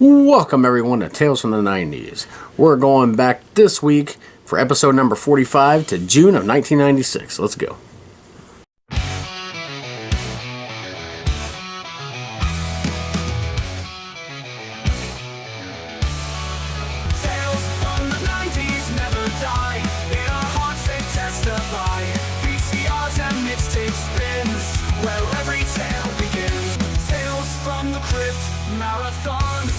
Welcome everyone to Tales from the 90s. We're going back this week for episode number 45 to June of 1996. Let's go. Tales from the 90s never die. In our hearts they testify. VCRs and mixtape spins, where every tale begins. Tales from the crypt, marathons,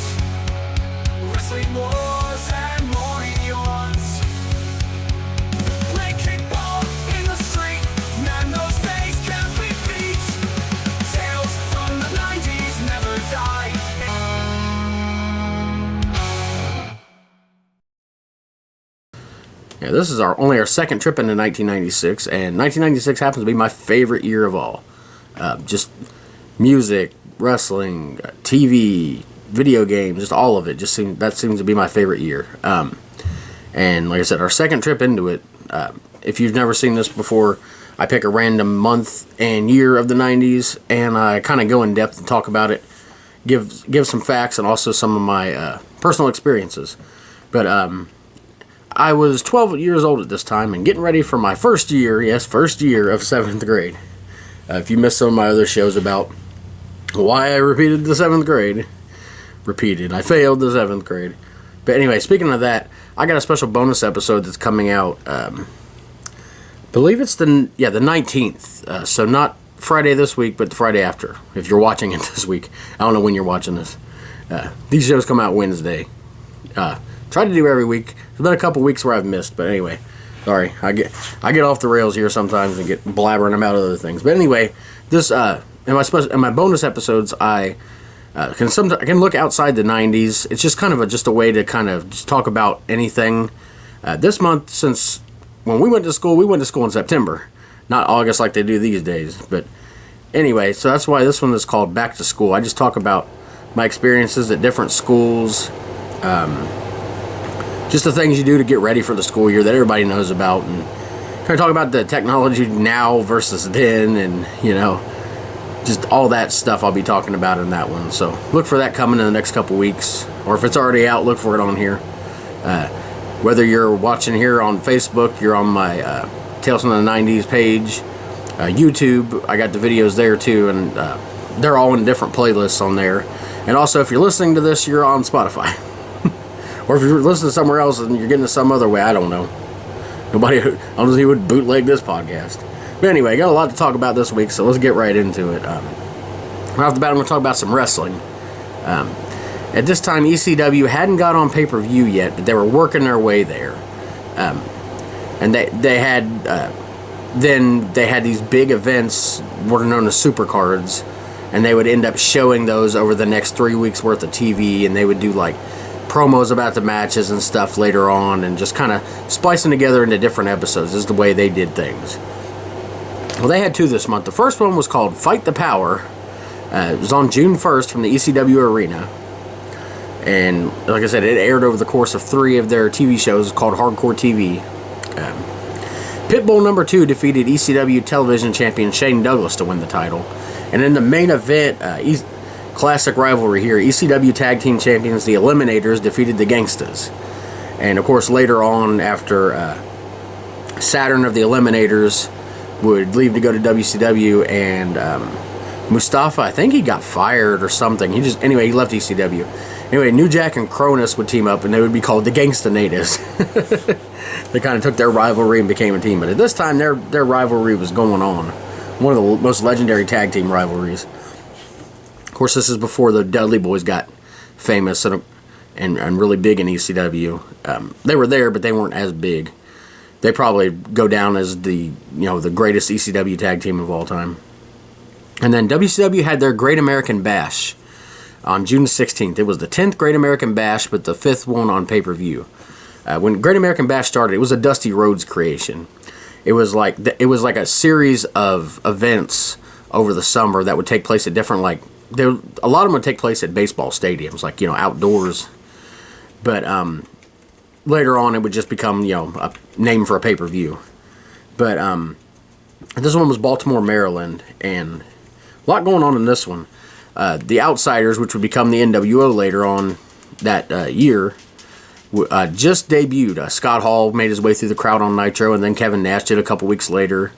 wrestling wars and morning yawns. Play kickball in the street, man those days can't be beat. Tales from the 90s never die. Yeah, this is our second trip into 1996, and 1996 happens to be my favorite year of all. Just music, wrestling, TV, video games, just all of it. That seems to be my favorite year. And like I said, our second trip into it. If you've never seen this before, I pick a random month and year of the 90s, and I kind of go in depth and talk about it, give some facts, and also some of my personal experiences. But I was 12 years old at this time and getting ready for my first year of 7th grade. If you missed some of my other shows about why I repeated the 7th grade, I failed the 7th grade. But anyway, speaking of that, I got a special bonus episode that's coming out, I believe it's the 19th, so not Friday this week, but the Friday after, if you're watching it this week. I don't know when you're watching this. These shows come out Wednesday. Try to do every week. There's been a couple weeks where I've missed, but anyway, sorry. I get off the rails here sometimes and get blabbering about other things. But anyway, this in my bonus episodes, I can look outside the 90s. It's just kind of a way to kind of just talk about anything. This month, since when we went to school in September, not August like they do these days. But anyway, so that's why this one is called Back to School. I just talk about my experiences at different schools. Just the things you do to get ready for the school year that everybody knows about, and kind of talk about the technology now versus then, and just all that stuff I'll be talking about in that one. So look for that coming in the next couple weeks, or if it's already out, look for it on here. Whether you're watching here on Facebook, you're on my Tales from the 90s page, YouTube, I got the videos there too, and they're all in different playlists on there. And also, if you're listening to this, you're on Spotify. Or if you're listening somewhere else and you're getting it some other way, I don't know. I don't know who would bootleg this podcast. But anyway, got a lot to talk about this week, so let's get right into it. Right off the bat, I'm going to talk about some wrestling. At this time, ECW hadn't got on pay-per-view yet, but they were working their way there. And they had these big events, what are known as supercards, and they would end up showing those over the next 3 weeks worth of TV, and they would do like promos about the matches and stuff later on, and just kind of splicing together into different episodes is the way they did things. Well, they had two this month. The first one was called Fight the Power. It was on June 1st from the ECW Arena. And like I said, it aired over the course of 3 of their TV shows called Hardcore TV. Pitbull number 2 defeated ECW television champion Shane Douglas to win the title. And in the main event, classic rivalry here, ECW Tag Team Champions, the Eliminators, defeated the Gangstas. And of course, later on, after Saturn of the Eliminators would leave to go to WCW, and Mustafa, I think he got fired or something. He left ECW. Anyway, New Jack and Cronus would team up, and they would be called the Gangsta Natives. They kind of took their rivalry and became a team. But at this time, their rivalry was going on. One of the most legendary tag team rivalries. Of course, this is before the Dudley Boys got famous and really big in ECW. They were there, but they weren't as big. They probably go down as the greatest ECW tag team of all time. And then WCW had their Great American Bash on June 16th. It was the 10th Great American Bash, but the 5th one on pay-per-view. When Great American Bash started, it was a Dusty Rhodes creation. It was like a series of events over the summer that would take place at different a lot of them would take place at baseball stadiums, outdoors. But later on, it would just become, a name for a pay-per-view. But this one was Baltimore, Maryland, and a lot going on in this one. The Outsiders, which would become the NWO later on, that year just debuted. Scott Hall made his way through the crowd on Nitro, and then Kevin Nash did a couple weeks later.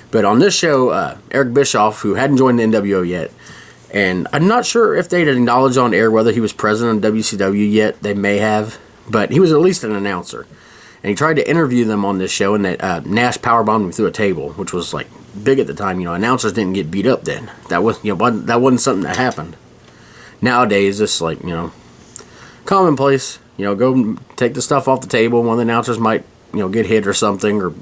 But on this show, Eric Bischoff, who hadn't joined the NWO yet, and I'm not sure if they'd acknowledged on air whether he was president of WCW yet. They may have, but he was at least an announcer. And he tried to interview them on this show, and that Nash powerbombed him through a table, which was like big at the time. Announcers didn't get beat up then. That wasn't something that happened. Nowadays, it's like commonplace. Go take the stuff off the table. One of the announcers might get hit or something, or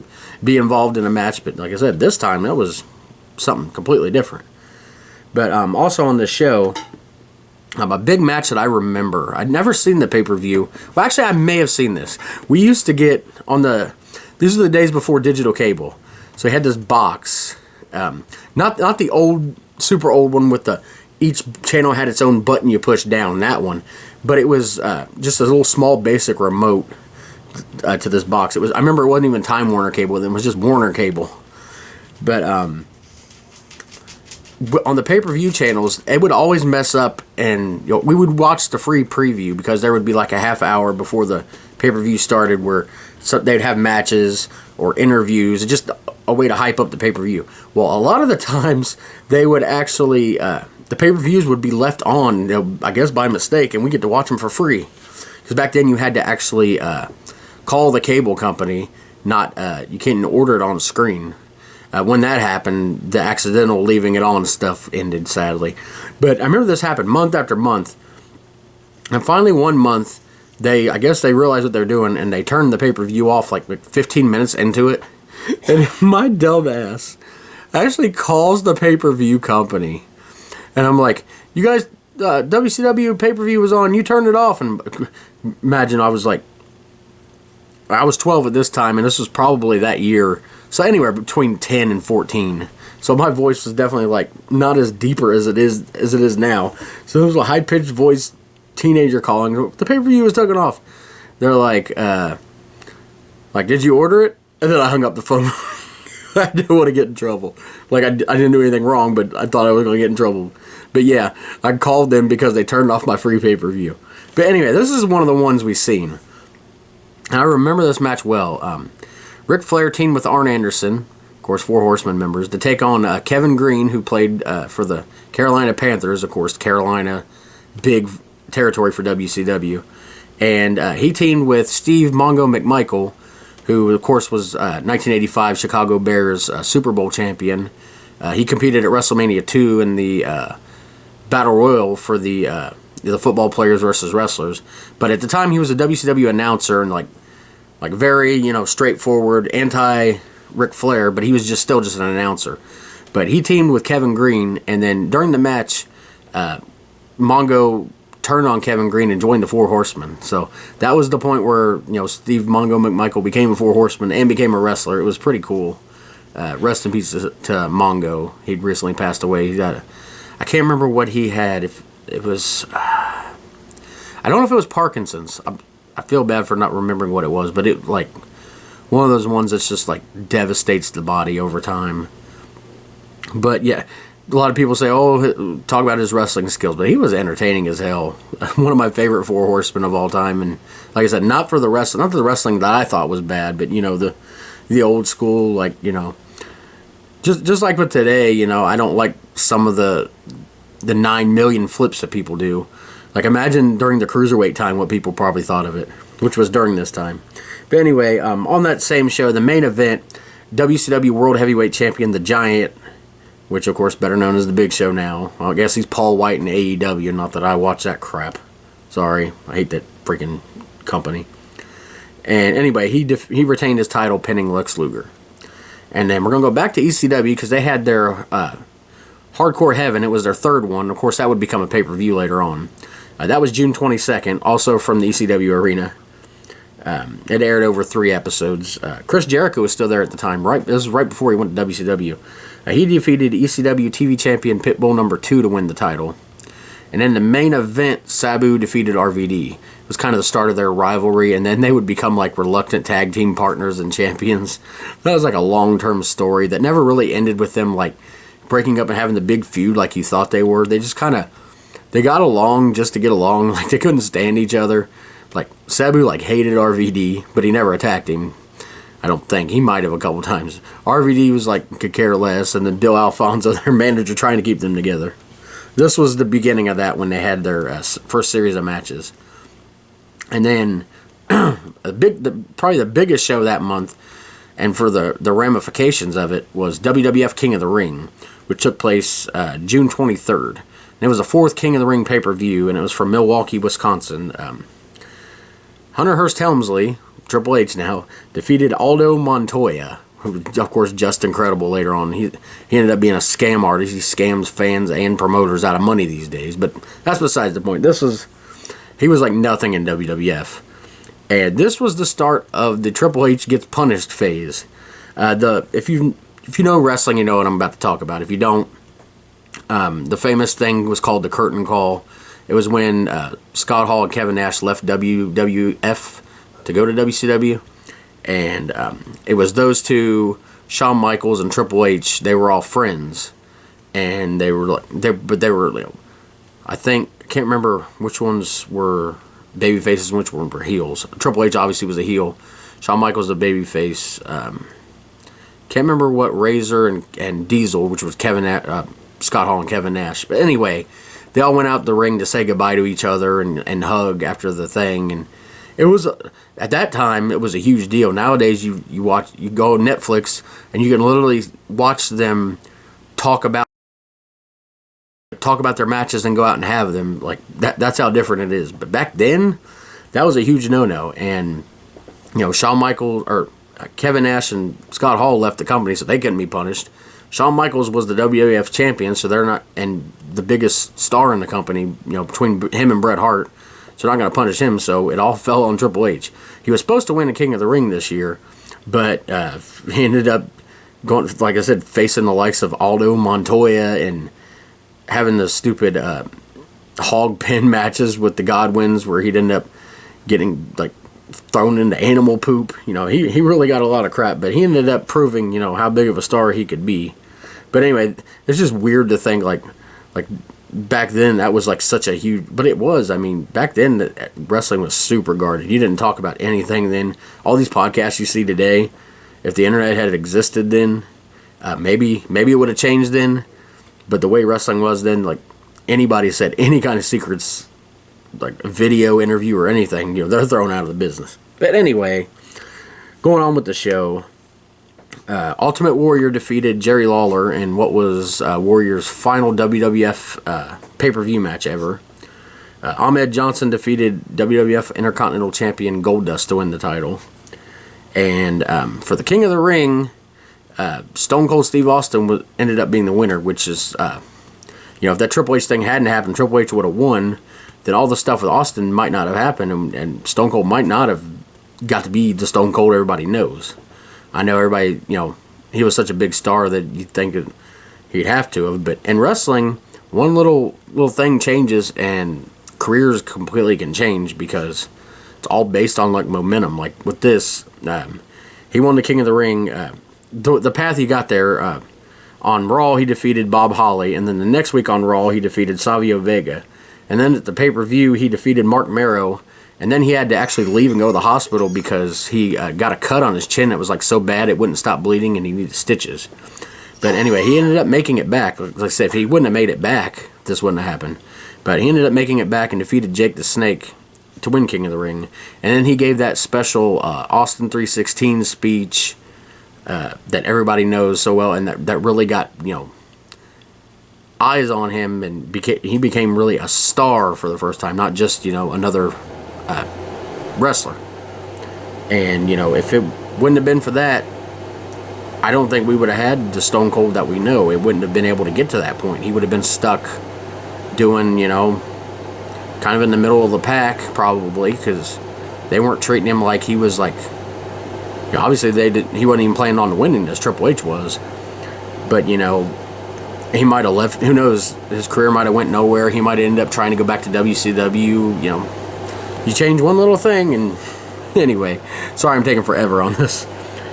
be involved in a match. But like I said, this time that was something completely different. But also on this show, a big match that I remember. I'd never seen the pay-per-view. Well, actually, I may have seen this. We used to get these are the days before digital cable. So we had this box. Not the old, super old one with each channel had its own button you push down, that one. But it was just a little small basic remote to this box. I remember it wasn't even Time Warner cable. It was just Warner cable. But on the pay-per-view channels, it would always mess up, and we would watch the free preview because there would be like a half hour before the pay-per-view started where they'd have matches or interviews, just a way to hype up the pay-per-view. Well, a lot of the times they would actually, the pay-per-views would be left on, I guess by mistake, and we get to watch them for free. Because back then you had to actually call the cable company, you can't order it on the screen. When that happened, the accidental leaving it on stuff ended, sadly. But I remember this happened month after month. And finally one month, I guess they realized what they're doing, and they turned the pay-per-view off like 15 minutes into it. And my dumb ass actually calls the pay-per-view company. And I'm like, you guys, WCW pay-per-view was on, you turned it off. And imagine I was 12 at this time, and this was probably that year. So anywhere between 10 and 14. So my voice was definitely not as deeper as it is now. So it was a high-pitched voice teenager calling. The pay-per-view was taken off. They're like, did you order it? And then I hung up the phone. I didn't want to get in trouble. I didn't do anything wrong, but I thought I was going to get in trouble. But yeah, I called them because they turned off my free pay-per-view. But anyway, this is one of the ones we've seen. And I remember this match well. Ric Flair teamed with Arn Anderson, of course, Four Horsemen members, to take on Kevin Green, who played for the Carolina Panthers, of course, Carolina, big territory for WCW. And he teamed with Steve Mongo McMichael, who, of course, was 1985 Chicago Bears Super Bowl champion. He competed at WrestleMania 2 in the Battle Royal for the football players versus wrestlers. But at the time, he was a WCW announcer and very, straightforward, anti-Ric Flair, but he was still just an announcer. But he teamed with Kevin Green, and then during the match, Mongo turned on Kevin Green and joined the Four Horsemen. So that was the point where, Steve Mongo McMichael became a Four Horseman and became a wrestler. It was pretty cool. Rest in peace to Mongo. He'd recently passed away. I can't remember what he had. If it was... I don't know if it was Parkinson's. I feel bad for not remembering what it was, but it one of those ones that's just devastates the body over time. But yeah, a lot of people say, talk about his wrestling skills, but he was entertaining as hell. One of my favorite Four Horsemen of all time, and like I said, not for the wrestling that I thought was bad, but the old school, just like with today, I don't like some of the 9 million flips that people do. Imagine during the Cruiserweight time what people probably thought of it, which was during this time. But anyway, on that same show, the main event, WCW World Heavyweight Champion, The Giant, which, of course, better known as The Big Show now. Well, I guess he's Paul White in AEW, not that I watch that crap. Sorry, I hate that freaking company. And anyway, he retained his title pinning Lex Luger. And then we're going to go back to ECW because they had their Hardcore Heaven. It was their third one. Of course, that would become a pay-per-view later on. That was June 22nd, also from the ECW arena. It aired over 3 episodes. Chris Jericho was still there at the time. This was right before he went to WCW. He defeated ECW TV champion Pitbull number 2 to win the title. And in the main event, Sabu defeated RVD. It was kind of the start of their rivalry, and then they would become reluctant tag team partners and champions. That was a long-term story that never really ended with them breaking up and having the big feud like you thought they were. They just kind of they got along just to get along. Like, they couldn't stand each other. Like, Sabu, like, hated RVD, but he never attacked him. I don't think. He might have a couple times. RVD was like, could care less, and then Bill Alfonso, their manager, trying to keep them together. This was the beginning of that when they had their first series of matches. And then, probably the biggest show that month, and for the ramifications of it, was WWF King of the Ring, which took place June 23rd. And it was the fourth King of the Ring pay-per-view, and it was from Milwaukee, Wisconsin. Hunter Hearst Helmsley, Triple H now, defeated Aldo Montoya, who was, of course, just incredible later on. He ended up being a scam artist. He scams fans and promoters out of money these days, but that's besides the point. He was like nothing in WWF. And this was the start of the Triple H gets punished phase. If you know wrestling, you know what I'm about to talk about. If you don't, the famous thing was called the curtain call. It was when Scott Hall and Kevin Nash left WWF to go to WCW, and it was those two, Shawn Michaels and Triple H. They were all friends, and they were I can't remember which ones were baby faces and which ones were heels. Triple H obviously was a heel. Shawn Michaels was a baby face. Can't remember what Razor and Diesel, which was Scott Hall and Kevin Nash. But anyway, they all went out the ring to say goodbye to each other and hug after the thing, and it was, at that time, it was a huge deal. Nowadays, you go on Netflix and you can literally watch them talk about their matches and go out and have them. Like that's how different it is. But back then, that was a huge no-no. And Shawn Michaels or Kevin Nash and Scott Hall left the company, so they couldn't be punished. Shawn Michaels was the WWF champion, so they're not, and the biggest star in the company, between him and Bret Hart. So they're not going to punish him, so it all fell on Triple H. He was supposed to win the King of the Ring this year, but he ended up going, like I said, facing the likes of Aldo Montoya and having the stupid hog pin matches with the Godwins where he'd end up getting like thrown into animal poop. He really got a lot of crap, but he ended up proving, how big of a star he could be. But anyway, it's just weird to think like back then that was like such a huge, but it was, back then wrestling was super guarded. You didn't talk about anything then. All these podcasts you see today, if the internet had existed then, maybe it would have changed then, but the way wrestling was then, like anybody said any kind of secrets, like a video interview or anything, they're thrown out of the business. But anyway, going on with the show, Ultimate Warrior defeated Jerry Lawler in what was Warrior's final WWF pay-per-view match ever. Ahmed Johnson defeated WWF Intercontinental Champion Goldust to win the title. And for the King of the Ring, Stone Cold Steve Austin ended up being the winner, which is, if that Triple H thing hadn't happened, Triple H would have won, then all the stuff with Austin might not have happened, and Stone Cold might not have got to be the Stone Cold everybody knows. I know everybody, he was such a big star that you'd think that he'd have to have. But in wrestling, one little thing changes and careers completely can change because it's all based on like momentum. Like with this, he won the King of the Ring. The path he got there, on Raw he defeated Bob Holly, and then the next week on Raw he defeated Savio Vega. And then at the pay-per-view he defeated Mark Marrow. And then he had to actually leave and go to the hospital because he got a cut on his chin that was like so bad it wouldn't stop bleeding and he needed stitches. But anyway, he ended up making it back. Like I said, if he wouldn't have made it back, this wouldn't have happened. But he ended up making it back and defeated Jake the Snake to win King of the Ring. And then he gave that special Austin 3:16 speech that everybody knows so well, and that really got, eyes on him, and he became really a star for the first time, not just, another wrestler. And if it wouldn't have been for that, I don't think we would have had the Stone Cold that we know. It wouldn't have been able to get to that point. He would have been stuck doing, kind of in the middle of the pack probably, because they weren't treating him like he was like, obviously he wasn't even planning on winning as Triple H was, but he might have left. Who knows? His career might have went nowhere. He might have ended up trying to go back to WCW. You change one little thing, and anyway, sorry I'm taking forever on this.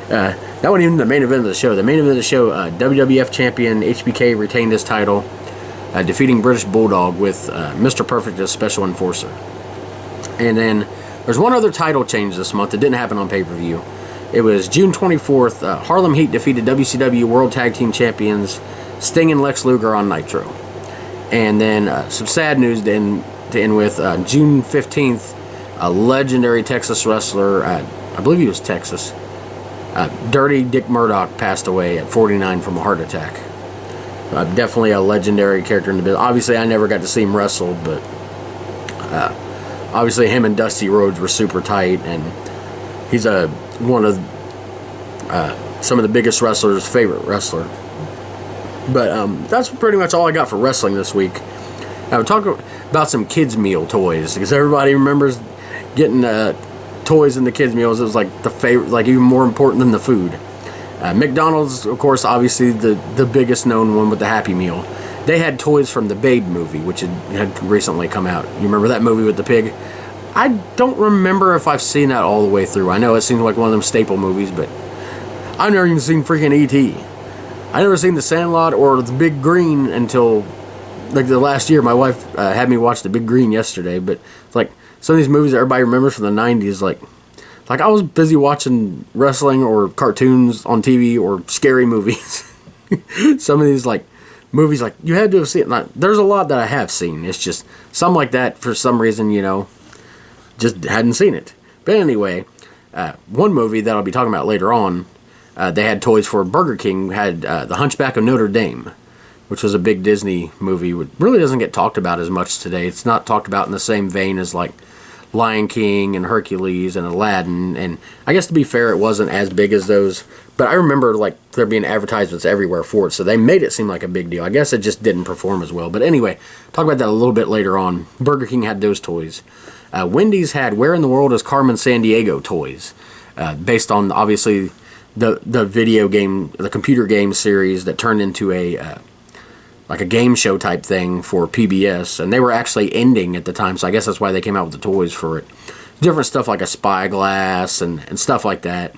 That wasn't even the main event of the show. The main event of the show, WWF champion HBK retained his title. defeating British Bulldog with Mr. Perfect as special enforcer. And then there's one other title change this month that didn't happen on pay-per-view. It was June 24th. Harlem Heat defeated WCW World Tag Team Champions Sting and Lex Luger on Nitro. And then some sad news to end with. June 15th, a legendary Texas wrestler, I believe he was Texas, Dirty Dick Murdoch, passed away at 49 from a heart attack. Definitely a legendary character in the business. Obviously, I never got to see him wrestle, but obviously him and Dusty Rhodes were super tight, and he's one of some of the biggest wrestlers' favorite wrestler. But that's pretty much all I got for wrestling this week. I would talk about some kids' meal toys, because everybody remembers getting toys in the kids' meals. It was like the favorite, like even more important than the food. McDonald's, of course, obviously the biggest known one with the Happy Meal. They had toys from the Babe movie, which had recently come out. You remember that movie with the pig? I don't remember if I've seen that all the way through. I know it seems like one of them staple movies, but I've never even seen freaking E.T. I never seen The Sandlot or The Big Green until like the last year. My wife had me watch The Big Green yesterday, but it's like some of these movies that everybody remembers from the 90s, like I was busy watching wrestling or cartoons on TV or scary movies. Some of these like movies, like you had to have seen. Like, there's a lot that I have seen. It's just some like that for some reason, just hadn't seen it. But anyway, one movie that I'll be talking about later on, they had toys for. Burger King had The Hunchback of Notre Dame, which was a big Disney movie. It really doesn't get talked about as much today. It's not talked about in the same vein as like Lion King and Hercules and Aladdin, and I guess to be fair, it wasn't as big as those, but I remember like there being advertisements everywhere for it, so they made it seem like a big deal. I guess it just didn't perform as well, but anyway, talk about that a little bit later on. Burger King had those toys. Wendy's had Where in the World is Carmen Sandiego toys, based on obviously the video game, the computer game series that turned into a like a game show type thing for PBS, and they were actually ending at the time, so I guess that's why they came out with the toys for it. Different stuff like a spyglass and stuff like that,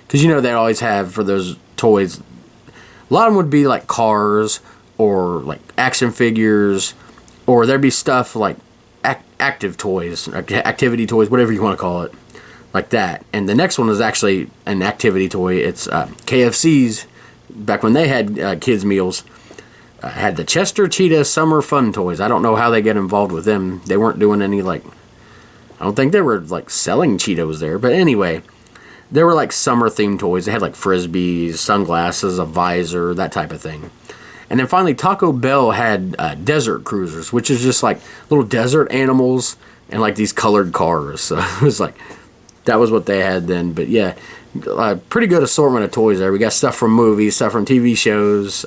because they always have for those toys, a lot of them would be like cars or like action figures, or there'd be stuff like active toys, activity toys, whatever you want to call it, like that. And the next one is actually an activity toy. It's KFC's, back when they had kids meals, had the Chester Cheetah Summer Fun Toys. I don't know how they get involved with them. They weren't doing any, I don't think they were, selling Cheetos there. But anyway, they were, summer-themed toys. They had, Frisbees, sunglasses, a visor, that type of thing. And then finally, Taco Bell had Desert Cruisers, which is just, little desert animals and, these colored cars. So it was, that was what they had then. But, yeah, pretty good assortment of toys there. We got stuff from movies, stuff from TV shows,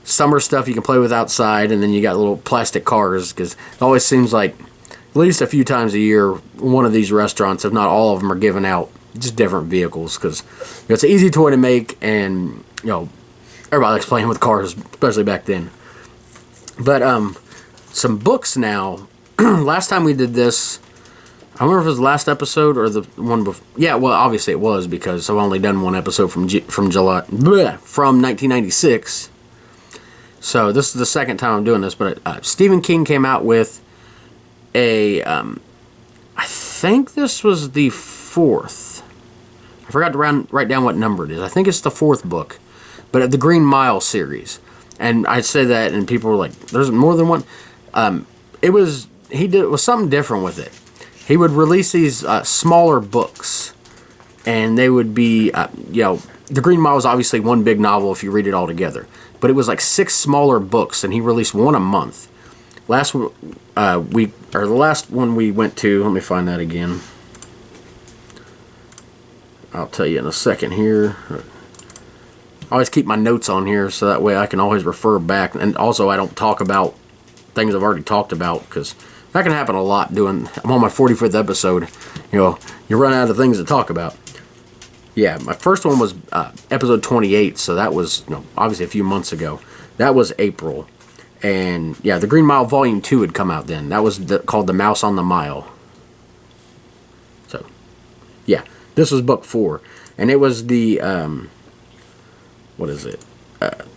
summer stuff you can play with outside, and then you got little plastic cars, because it always seems like at least a few times a year one of these restaurants, if not all of them, are giving out just different vehicles, because it's an easy toy to make, and everybody likes playing with cars, especially back then. But some books now. Last time we did this, I don't remember if it was the last episode or the one before. Yeah, well, obviously it was, because I've only done one episode from 1996. So this is the second time I'm doing this, but Stephen King came out with I think this was the fourth. I forgot to write down what number it is. I think it's the fourth book, but the Green Mile series. And I say that, and people were like, "There's more than one." It was something different with it. He would release these smaller books, and they would be, the Green Mile is obviously one big novel if you read it all together. But it was 6 smaller books, and he released one a month. The last one we went to, let me find that again. I'll tell you in a second here. I always keep my notes on here, so that way I can always refer back. And also, I don't talk about things I've already talked about, because that can happen a lot I'm on my 45th episode. You run out of things to talk about. Yeah, my first one was episode 28, so that was obviously a few months ago. That was April. And yeah, the Green Mile Volume 2 had come out then. That was called The Mouse on the Mile. So, yeah, this was book 4. And it was the, what is it?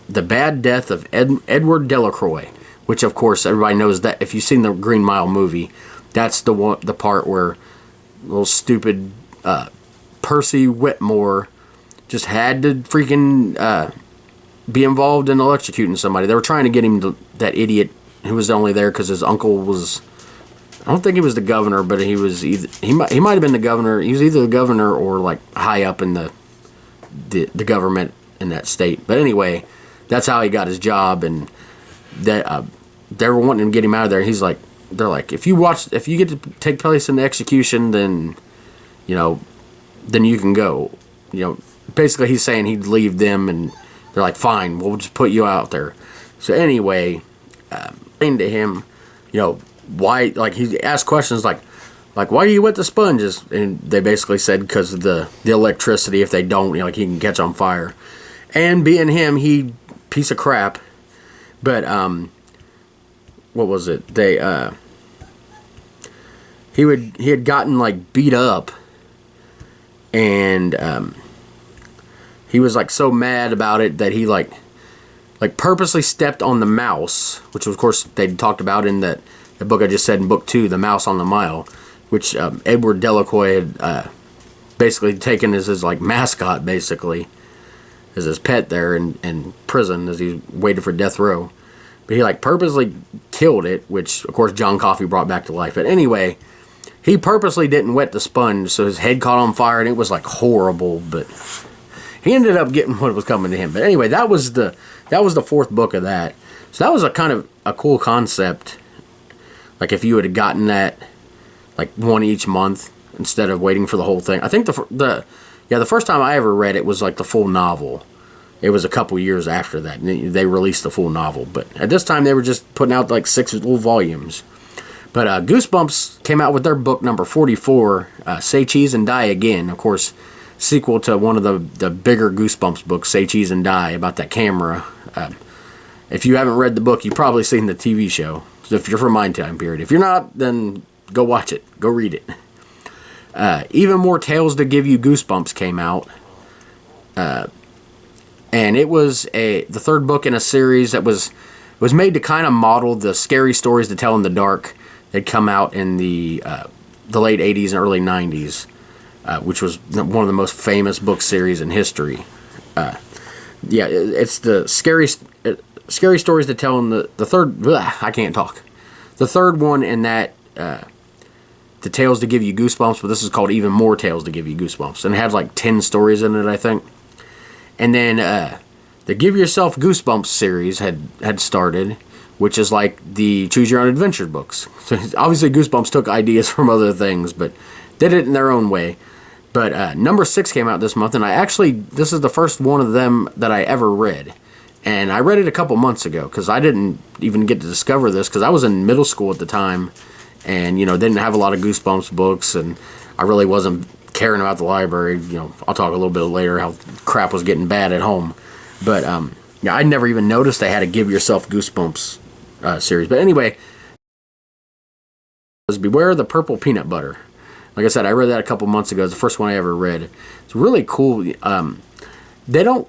The Bad Death of Edward Delacroix. which of course everybody knows that if you've seen the Green Mile movie, that's the part where little stupid Percy Whitmore just had to freaking be involved in electrocuting somebody. They were trying to get him that idiot who was only there because his uncle was, I don't think he was the governor, but he was either, he might have been the governor. He was either the governor or like high up in the government in that state. But anyway, that's how he got his job, and that they were wanting to get him out of there. He's like, they're like, if you get to take place in the execution, then then you can go. Basically he's saying he'd leave them, and they're like, fine, we'll just put you out there. So anyway, to him, why, like, he asked questions like why do you wet the sponges? And they basically said because of the electricity. If they don't, like, he can catch on fire. And being him, he piece of crap. But what was it? He had gotten like beat up, and he was like so mad about it that he like purposely stepped on the mouse, which of course they talked about in the book I just said in book 2, The Mouse on the Mile, which Edward Delacroix had basically taken as his like mascot, basically as his pet there in prison as he waited for death row. But he like purposely killed it, which of course John Coffey brought back to life. But anyway, he purposely didn't wet the sponge, so his head caught on fire, and it was like horrible. But he ended up getting what was coming to him. But anyway, that was the 4th book of that. So that was a kind of a cool concept. Like if you had gotten that like one each month instead of waiting for the whole thing. I think the first time I ever read it was like the full novel. It was a couple years after that, and they released the full novel. But at this time, they were just putting out like 6 little volumes. But Goosebumps came out with their book number 44, Say Cheese and Die Again. Of course, sequel to one of the bigger Goosebumps books, Say Cheese and Die, about that camera. If you haven't read the book, you've probably seen the TV show. So if you're from my time period. If you're not, then go watch it. Go read it. Even More Tales to Give You Goosebumps came out. And it was the 3rd book in a series that was made to kind of model the scary stories to tell in the dark that come out in the late 80s and early 90s, which was one of the most famous book series in history. It's the scary stories to tell in the third. I can't talk. The 3rd one in that, the Tales to Give You Goosebumps, but this is called Even More Tales to Give You Goosebumps, and it had like 10 stories in it, I think. And then the Give Yourself Goosebumps series had started, which is like the Choose Your Own Adventure books. So obviously Goosebumps took ideas from other things, but did it in their own way. But number 6 came out this month, and this is the first one of them that I ever read. And I read it a couple months ago, because I didn't even get to discover this, because I was in middle school at the time, and, didn't have a lot of Goosebumps books, and I really wasn't caring about the library. I'll talk a little bit later how crap was getting bad at home. But, I never even noticed they had a Give Yourself Goosebumps series. But anyway, was Beware the Purple Peanut Butter. Like I said, I read that a couple months ago. It's the first one I ever read. It's really cool. They don't,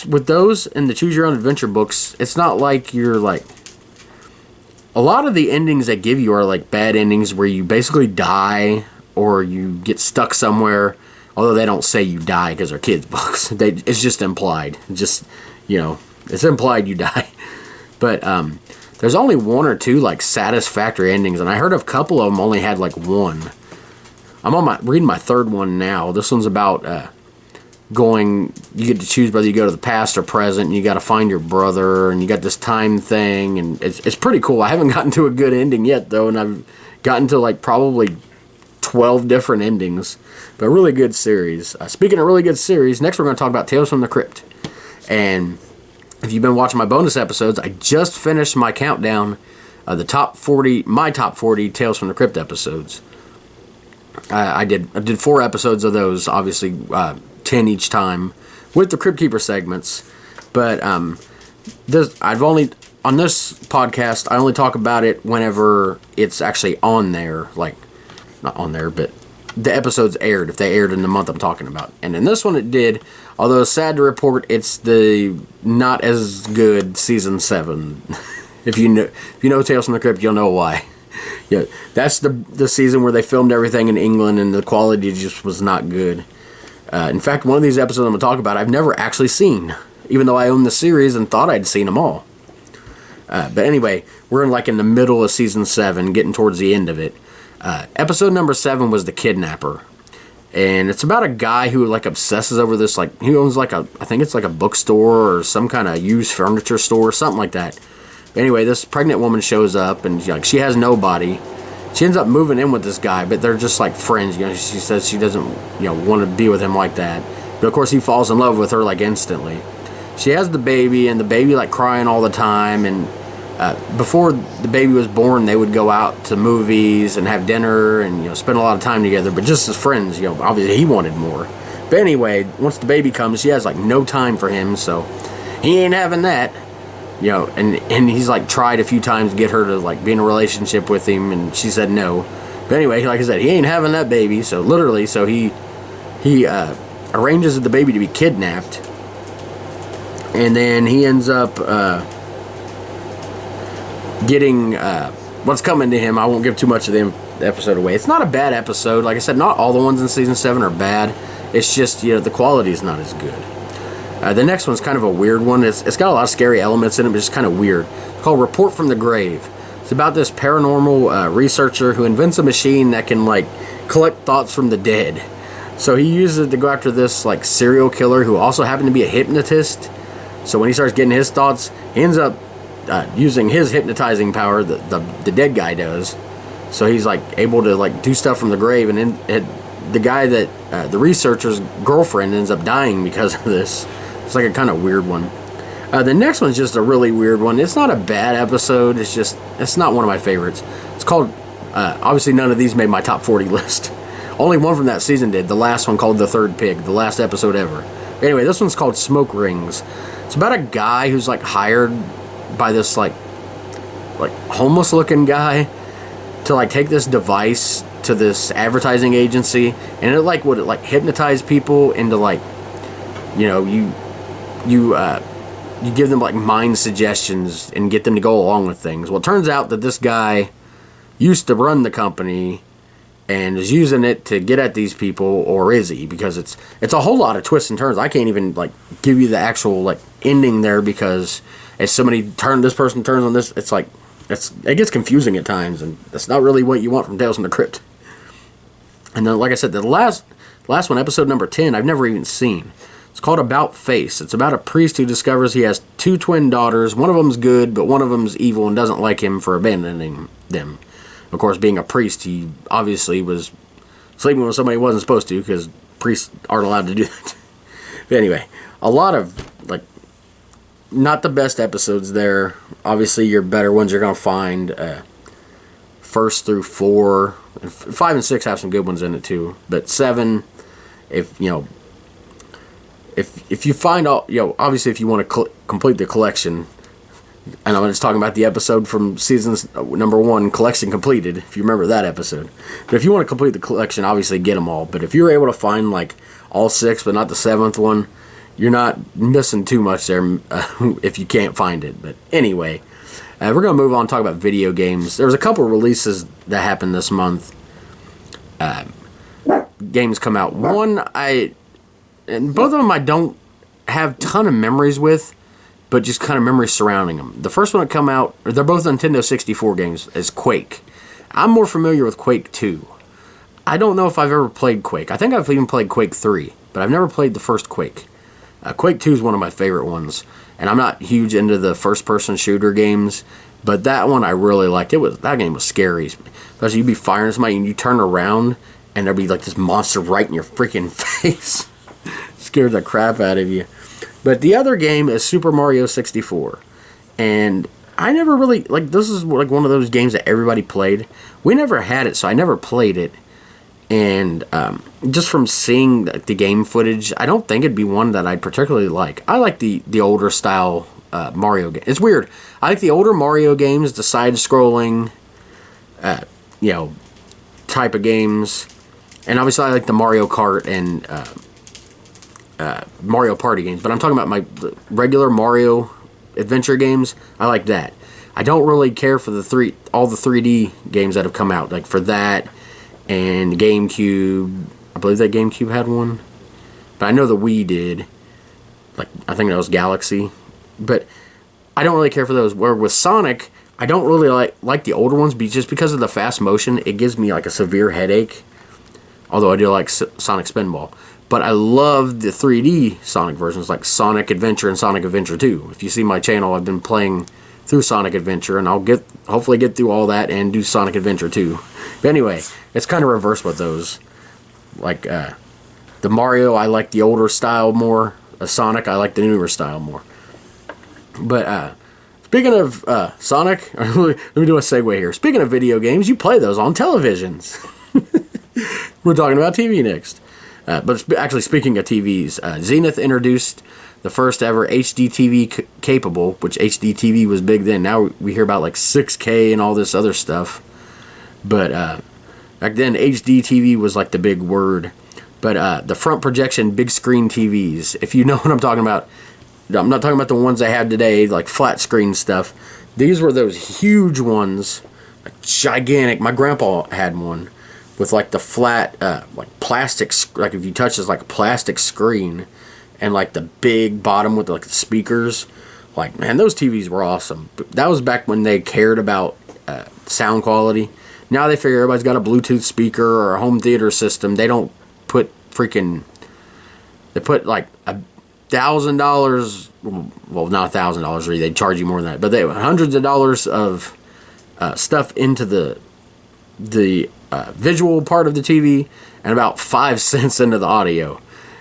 with those and the Choose Your Own Adventure books, it's not like you're like, a lot of the endings they give you are like bad endings where you basically die or you get stuck somewhere, although they don't say you die because they're kids' books. It's just implied. It's implied you die. But there's only 1 or 2 like satisfactory endings, and I heard of a couple of them only had like 1. I'm reading my 3rd one now. This one's about you get to choose whether you go to the past or present, and you got to find your brother, and you got this time thing, and it's pretty cool. I haven't gotten to a good ending yet, though, and I've gotten to like probably 12 different endings, but a really good series. Speaking of really good series, next we're going to talk about Tales from the Crypt. And if you've been watching my bonus episodes, I just finished my countdown of my top 40 Tales from the Crypt episodes. I did 4 episodes of those, obviously 10 each time, with the Crypt Keeper segments. But on this podcast, I only talk about it whenever it's actually on there, like, not on there, but the episodes aired, if they aired in the month I'm talking about. And in this one it did, although sad to report, it's the not as good season 7. If you know Tales from the Crypt, you'll know why. Yeah, that's the season where they filmed everything in England, and the quality just was not good. In fact, one of these episodes I'm going to talk about, I've never actually seen, even though I own the series and thought I'd seen them all. But anyway, we're in the middle of season 7, getting towards the end of it. Episode number 7 was The Kidnapper. And it's about a guy who obsesses over this, he owns I think it's a bookstore or some kind of used furniture store, something like that. But anyway, this pregnant woman shows up, and she has nobody. She ends up moving in with this guy, but they're just friends. She says she doesn't want to be with him like that. But of course he falls in love with her instantly. She has the baby, and the baby crying all the time, and before the baby was born, they would go out to movies and have dinner and spend a lot of time together, but just as friends. Obviously he wanted more. But anyway, once the baby comes, she has no time for him, so he ain't having that. And he's tried a few times to get her to be in a relationship with him, and she said no. But anyway, like I said, he ain't having that baby, so literally, he arranges the baby to be kidnapped, and then he ends up getting what's coming to him. I won't give too much of the episode away. It's not a bad episode. Like I said, not all the ones in season 7 are bad. It's just the quality is not as good. The next one's kind of a weird one. It's got a lot of scary elements in it, but it's kind of weird. It's called Report from the Grave. It's about this paranormal researcher who invents a machine that can collect thoughts from the dead. So he uses it to go after this serial killer who also happened to be a hypnotist. So when he starts getting his thoughts, he ends up using his hypnotizing power, the dead guy does. So he's able to do stuff from the grave, and the guy that the researcher's girlfriend ends up dying because of this. It's a kind of weird one. The next one's just a really weird one. It's not a bad episode. It's not one of my favorites. It's called, obviously none of these made my top 40 list. Only one from that season did. The last one, called The Third Pig, the last episode ever. Anyway, this one's called Smoke Rings. It's about a guy who's hired by this homeless looking guy to take this device to this advertising agency, and it would hypnotize people into you give them mind suggestions and get them to go along with things. Well, it turns out that this guy used to run the company and is using it to get at these people, or is he? Because it's a whole lot of twists and turns. I can't even give you the actual ending there, because as this person turns on this, it gets confusing at times, and that's not really what you want from Tales from the Crypt. And then, like I said, the last one, episode number 10, I've never even seen. It's called About Face. It's about a priest who discovers he has 2 twin daughters. One of them's good, but one of them's evil and doesn't like him for abandoning them. Of course, being a priest, he obviously was sleeping with somebody he wasn't supposed to, because priests aren't allowed to do that. But anyway, a lot of, not the best episodes there. Obviously, your better ones you're going to find 1st through 4. 5 and 6 have some good ones in it too. But 7, if you find all, obviously if you want to complete the collection, and I'm just talking about the episode from seasons number 1, Collection Completed, if you remember that episode. But if you want to complete the collection, obviously get them all. But if you're able to find all 6 but not the 7th one, you're not missing too much there if you can't find it. But anyway, we're going to move on and talk about video games. There's a couple of releases that happened this month. Games come out. And both of them I don't have a ton of memories with, but just kind of memories surrounding them. The first one that come out, they're both Nintendo 64 games, is Quake. I'm more familiar with Quake 2. I don't know if I've ever played Quake. I think I've even played Quake 3, but I've never played the first Quake. Quake 2 is one of my favorite ones, and I'm not huge into the first-person shooter games, but that one I really liked. That game was scary. Especially you'd be firing somebody, and you turn around, and there'd be this monster right in your freaking face. Scared the crap out of you. But the other game is Super Mario 64, and I never really, this is one of those games that everybody played. We never had it, so I never played it. And just from seeing the game footage, I don't think it'd be one that I'd particularly like. I like the older style Mario game. It's weird. I like the older Mario games, the side-scrolling, type of games. And obviously I like the Mario Kart and Mario Party games. But I'm talking about my regular Mario adventure games. I like that. I don't really care for all the 3D games that have come out, like for that and GameCube. I believe that GameCube had one, but I know the Wii did. Like, I think that was Galaxy, but I don't really care for those. Where with Sonic, I don't really like the older ones, just because of the fast motion. It gives me like a severe headache. Although I do like Sonic Spinball, but I love the 3D Sonic versions, like Sonic Adventure and Sonic Adventure 2. If you see my channel, I've been playing through Sonic Adventure, and I'll hopefully get through all that and do Sonic Adventure 2. But anyway, it's kind of reversed with those. Like the Mario, I like the older style more. Sonic, I like the newer style more. But speaking of Sonic, let me do a segue here. Speaking of video games, you play those on televisions. We're talking about TV next. But actually, speaking of TVs, Zenith introduced the first ever HD TV capable, which HD TV was big then. Now we hear about like 6K and all this other stuff. But back then, HD TV was like the big word. But the front projection big screen TVs, if you know what I'm talking about, I'm not talking about the ones they have today, like flat screen stuff. These were those huge ones, like gigantic. My grandpa had one with like the flat, like plastic, like if you touch it's like a plastic screen, and like the big bottom with like the speakers. Like, man, those TVs were awesome. But that was back when they cared about sound quality. Now they figure everybody's got a Bluetooth speaker or a home theater system. They don't put they put like $1,000, well, not $1,000 really, they charge you more than that, but they hundreds of dollars of stuff into the visual part of the TV, and about 5 cents into the audio.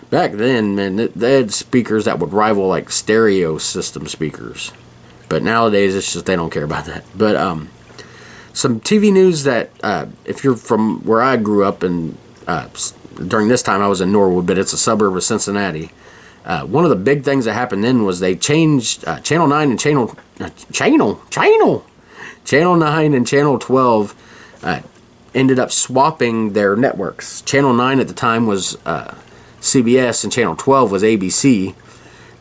Back then, man, they had speakers that would rival like stereo system speakers, but nowadays it's just they don't care about that. But some TV news that if you're from where I grew up, and during this time I was in Norwood, but it's a suburb of Cincinnati. One of the big things that happened then was they changed Channel 9 and Channel 9 and Channel 12 ended up swapping their networks. Channel 9 at the time was CBS and Channel 12 was ABC,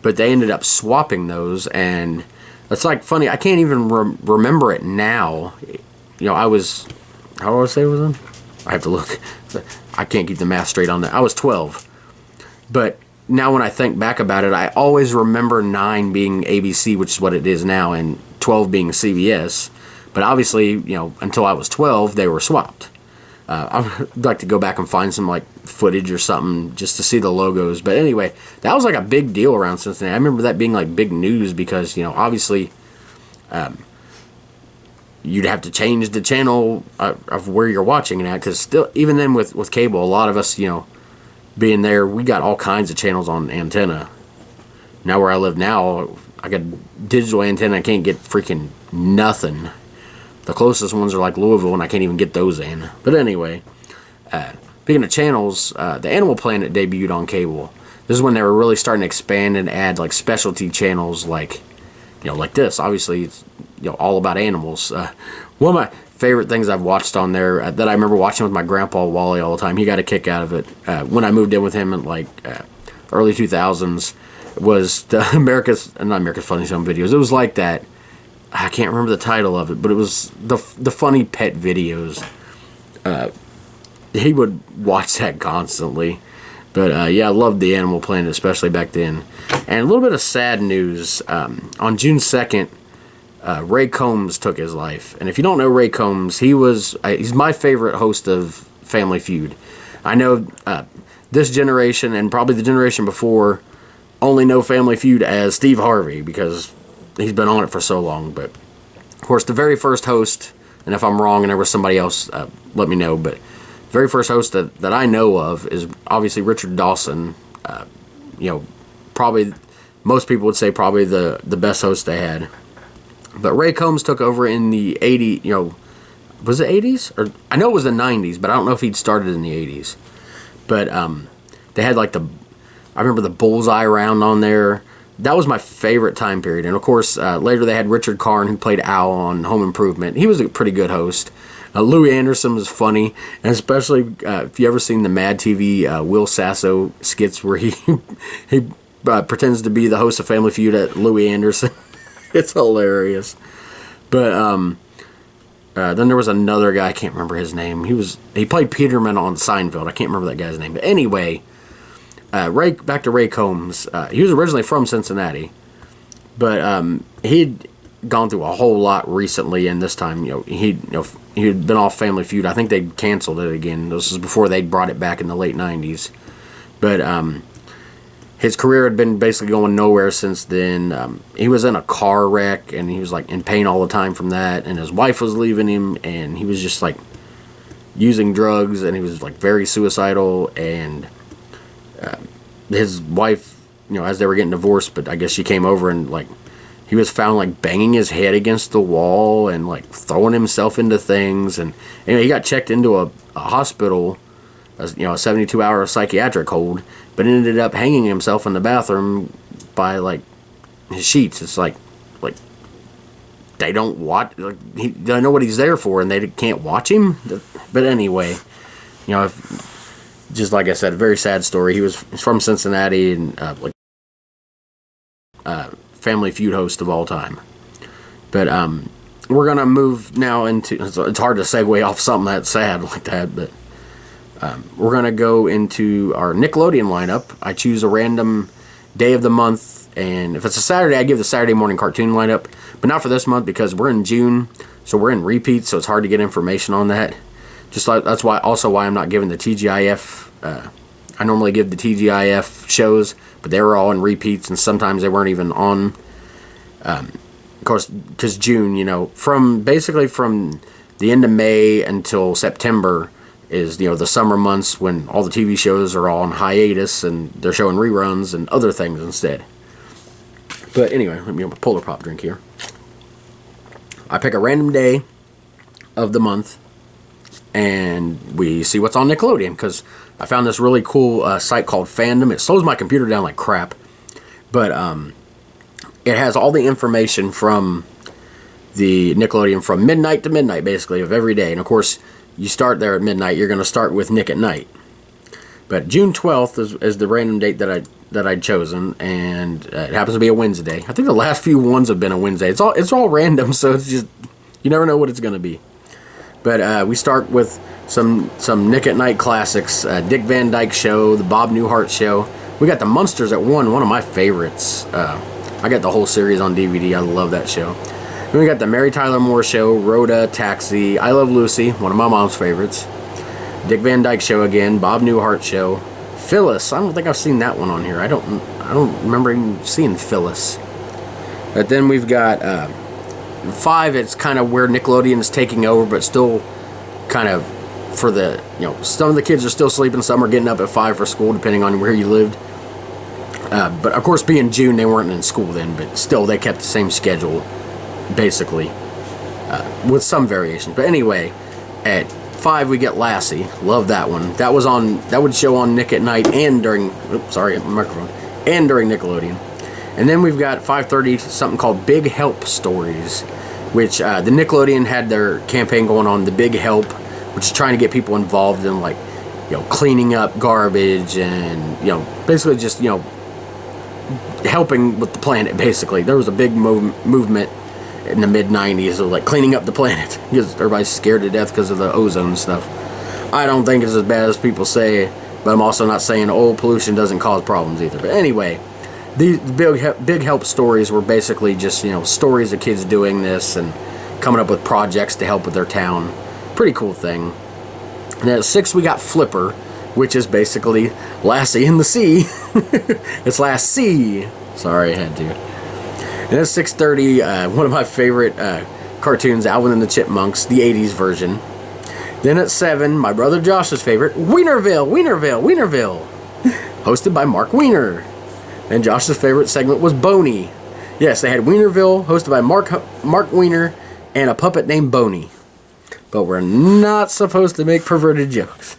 but they ended up swapping those, and it's like funny, I can't even remember it now. You know, I was, how do I say it was then? I have to look. I can't keep the math straight on that. I was 12. But now when I think back about it, I always remember 9 being ABC, which is what it is now, and 12 being CBS. But obviously, you know, until I was 12, they were swapped. I'd like to go back and find some like footage or something just to see the logos. But anyway, that was like a big deal around Cincinnati. I remember that being like big news because, you know, obviously you'd have to change the channel of where you're watching it at, because still, even then with cable, a lot of us, you know, being there, we got all kinds of channels on antenna. Now where I live now, I got digital antenna, I can't get freaking nothing. The closest ones are like Louisville, and I can't even get those in. But anyway, speaking of channels, the Animal Planet debuted on cable. This is when they were really starting to expand and add like specialty channels, like, you know, like this. Obviously, it's, you know, all about animals. One of my favorite things I've watched on there that I remember watching with my grandpa Wally all the time. He got a kick out of it when I moved in with him in like early 2000s. Was the not America's Funniest Home Videos. It was like that. I can't remember the title of it, but it was the funny pet videos. He would watch that constantly. But yeah, I loved the Animal Planet, especially back then. And a little bit of sad news. On June 2nd, Ray Combs took his life. And if you don't know Ray Combs, he's my favorite host of Family Feud. I know this generation and probably the generation before only know Family Feud as Steve Harvey because he's been on it for so long. But of course, the very first host, and if I'm wrong and there was somebody else, let me know, but the very first host that I know of is obviously Richard Dawson. You know, probably most people would say probably the best host they had. But Ray Combs took over in the 80s, you know, was it 80s? Or I know it was the 90s, but I don't know if he'd started in the 80s. But they had like I remember the bullseye round on there. That was my favorite time period. And of course, later they had Richard Karn, who played Al on Home Improvement. He was a pretty good host. Louis Anderson was funny, and especially if you ever seen the Mad TV Will Sasso skits where he pretends to be the host of Family Feud at Louis Anderson. It's hilarious. But then there was another guy, I can't remember his name. He played Peterman on Seinfeld. I can't remember that guy's name. But anyway, back to Ray Combs. He was originally from Cincinnati, but he'd gone through a whole lot recently, and this time, he had been off Family Feud. I think they canceled it again. This was before they brought it back in the late 90s. But his career had been basically going nowhere since then. He was in a car wreck, and he was like in pain all the time from that, and his wife was leaving him, and he was just like using drugs, and he was like very suicidal. And his wife, as they were getting divorced, but I guess she came over, and like he was found like banging his head against the wall and like throwing himself into things, and he got checked into a hospital, a 72-hour psychiatric hold, but ended up hanging himself in the bathroom by like his sheets. It's like they don't watch. They don't know what he's there for, and they can't watch him. But anyway, just like I said, a very sad story. He's from Cincinnati, and Family Feud host of all time. But we're gonna move now into. It's hard to segue off something that's sad like that, but. We're going to go into our Nickelodeon lineup. I choose a random day of the month, and if it's a Saturday, I give the Saturday morning cartoon lineup, but not for this month because we're in June, so we're in repeats, so it's hard to get information on that. That's why I'm not giving the TGIF. I normally give the TGIF shows, but they were all in repeats, and sometimes they weren't even on. Of course, because June, from the end of May until September, is the summer months when all the TV shows are all on hiatus and they're showing reruns and other things instead. But anyway, let me have a Polar Pop drink here. I pick a random day of the month and we see what's on Nickelodeon, because I found this really cool site called Fandom. It slows my computer down like crap, but it has all the information from the Nickelodeon from midnight to midnight, basically, of every day. And of course, you start there at midnight. You're going to start with Nick at Night. But June 12th is the random date that I'd chosen, and it happens to be a Wednesday. I think the last few ones have been a Wednesday. It's all random, so it's just you never know what it's going to be. But we start with some Nick at Night classics: Dick Van Dyke Show, the Bob Newhart Show. We got the Munsters at 1, one of my favorites. I got the whole series on DVD. I love that show. Then we got the Mary Tyler Moore Show, Rhoda, Taxi, I Love Lucy, one of my mom's favorites. Dick Van Dyke Show again, Bob Newhart Show, Phyllis. I don't think I've seen that one on here. I don't remember even seeing Phyllis. But then we've got 5. It's kind of where Nickelodeon is taking over, but still kind of for the some of the kids are still sleeping, some are getting up at 5 for school, depending on where you lived. But of course, being June, they weren't in school then, but still they kept the same schedule. Basically, with some variations. But anyway, at 5 we get Lassie. Love that one. That would show on Nick at Night and during. Oops, sorry, my microphone. And during Nickelodeon. And then we've got 5:30 something called Big Help Stories, which the Nickelodeon had their campaign going on, the Big Help, which is trying to get people involved in cleaning up garbage and basically just helping with the planet. Basically, there was a big movement in the mid-90s of cleaning up the planet because everybody's scared to death because of the ozone stuff. I don't think it's as bad as people say, but I'm also not saying pollution doesn't cause problems either. But anyway, these big help stories were basically just stories of kids doing this and coming up with projects to help with their town. Pretty cool thing. And at 6 we got Flipper, which is basically Lassie in the Sea. It's Lassie. Sorry, I had to. And at 6:30, one of my favorite cartoons, Alvin and the Chipmunks, the 80s version. Then at 7, my brother Josh's favorite, Wienerville, hosted by Mark Wiener. And Josh's favorite segment was Boney. Yes, they had Wienerville, hosted by Mark Wiener, and a puppet named Boney. But we're not supposed to make perverted jokes.